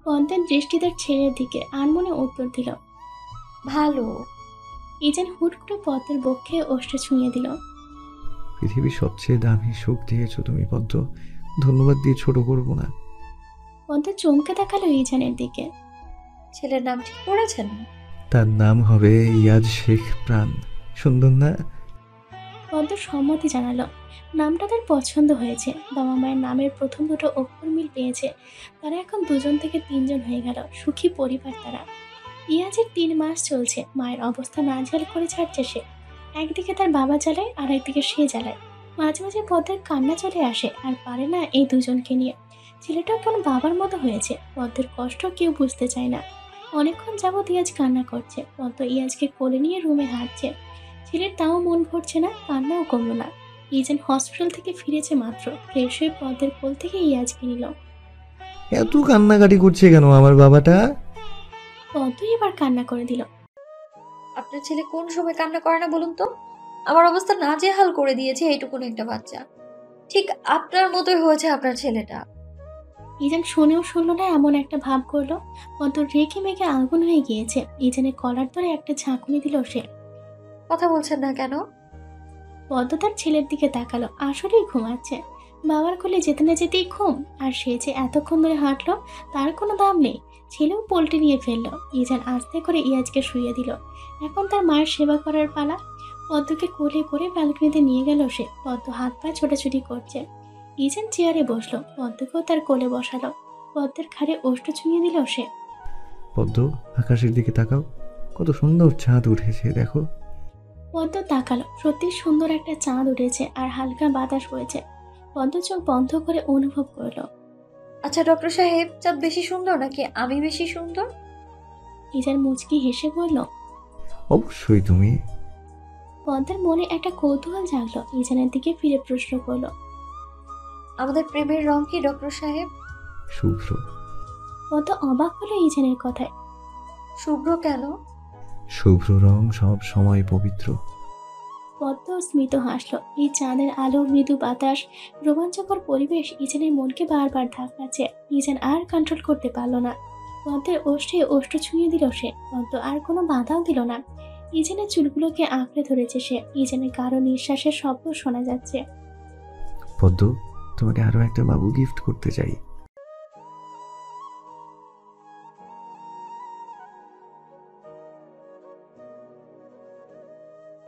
পদ্মের দৃষ্টি তার ছেলের দিকে, আনমনে উত্তর দিল। ভালো। ইজান হুট করে পদ্মের বক্ষে ওষ্ঠে ছুঁয়ে দিল। পৃথিবীর সবচেয়ে দামি সুখ দিয়েছো তুমি পদ্ম, ধন্যবাদ দিয়ে ছোট করবো না। পদ্ম চমকে তাকালো ইজানের দিকে। ছেলের নাম ঠিক করেছেন? তার নাম হবে ইয়াজ শেখ প্রাণ। সুন্দর না? পদ্ম সম্মতি জানালো। নামটা তার পছন্দ হয়েছে। বাবা মায়ের নামের প্রথম দুটো অক্ষর মিল পেয়েছে। তারা এখন 2 থেকে 3 হয়ে গেল। সুখী পরিবার তারা। ইয়াজের 3 মাস চলছে। মায়ের অবস্থা নাজেহাল করে ছাড়ছে সে। একদিকে তার বাবা জ্বালায়, আর একদিকে সে জ্বালায়। মাঝে মাঝে পদ্মের কান্না চলে আসে, আর পারে না এই দুজনকে নিয়ে। ছেলেটা কেমন বাবার মতো হয়েছে। পদ্মের কষ্ট কেউ বুঝতে চায় না। অনেকক্ষণ যাবৎ ইয়াজ কান্না করছে। পদ্ম ইয়াজকে কোলে নিয়ে রুমে হাঁটছে। ছেলের তাও মন ভরছে না, কান্নাও কমল না। ইজান হসপিটাল থেকে ফিরেছে মাত্র। ফ্রেশ হয়ে পদ্মের কোল থেকে ইয়াজকে নিল। এত কান্নাকাটি করছে কেন আমার বাবাটা? পদ্ম এবার কান্না করে দিল। আপনার ছেলে কোন সময় কান্না করে না বলুন তো? আমার অবস্থা নাজেহাল করে দিয়েছে এইটুকুন একটা বাচ্চা। ঠিক আপনার মতোই হয়েছে আপনার ছেলেটা। ইজান শুনেও শুনলো না, এমন একটা ভাব করলো। পদ্ম রেখে মেঘে আগুন হয়ে গিয়েছে। ইজানের কলার ধরে একটা ঝাঁকুনি দিল সে। কথা বলছেন না কেন? পদ্ম তার ছেলের দিকে তাকালো। আসলেই ঘুমাচ্ছে। বাবার কোলে যেতে না যেতেই ঘুম। আর সে যে এতক্ষণ ধরে হাঁটলো, তার কোনো দাম নেই। ছেলেও পোল্টে নিয়ে ফেললো। ইজান আস্তে করে ইয়াজকে শুইয়ে দিল। এখন তার মায়ের সেবা করার পালা। পদ্মকে কোলে করে ব্যালকনিতে নিয়ে গেল সে। পদ্ম হাত পা ছোটাছুটি করছে। ইজান চেয়ারে বসলো। পদ্মকেও তার কোলে বসালো। পদ্মের ঘাড়ে ওষ্ঠ ছুঁয়ে দিল সে। পদ্ম, আকাশের দিকে তাকাও, কত সুন্দর চাঁদ উঠেছে দেখো। পদ্ম তাকালো। সত্যি সুন্দর একটা চাঁদ উঠেছে, আর হালকা বাতাস বইছে। পদ্ম চোখ বন্ধ করে অনুভব করলো। আচ্ছা ডক্টর সাহেব, চাঁদ বেশি সুন্দর নাকি আমি বেশি সুন্দর? ইজান মুচকি হেসে বলল। অবশ্যই তুমি। পদ্মের মনে একটা কৌতূহল জাগলো। ইজানের দিকে ফিরে প্রশ্ন করলো। আমাদের প্রেমের রং কি ডক্টর সাহেব? শুভ্র। পদ্ম অবাক হলো ইজানের কথায়। শুভ্র কেন? শুভ্র রং সব সময় পবিত্র। পদ্ম স্মিত হাসলো। এই চাঁদের আলো, মৃদু বাতাস, রোমাঞ্চকর পরিবেশ ইজানের মনকে বারবার ধাক্কাচ্ছে। ইজান আর কন্ট্রোল করতে পারলো না। পদ্মের ওষ্ঠে ওষ্ঠ ছুঁয়ে দিল সে। পদ্ম আর কোনো বাধাও দিল না। ইজানের চুলগুলোকে আঁকড়ে ধরেছে সে। ইজানের গাঢ় নিঃশ্বাসের শব্দ শোনা যাচ্ছে। পদ্ম, তোমাকে আরো একটা বাবু গিফট করতে চাই।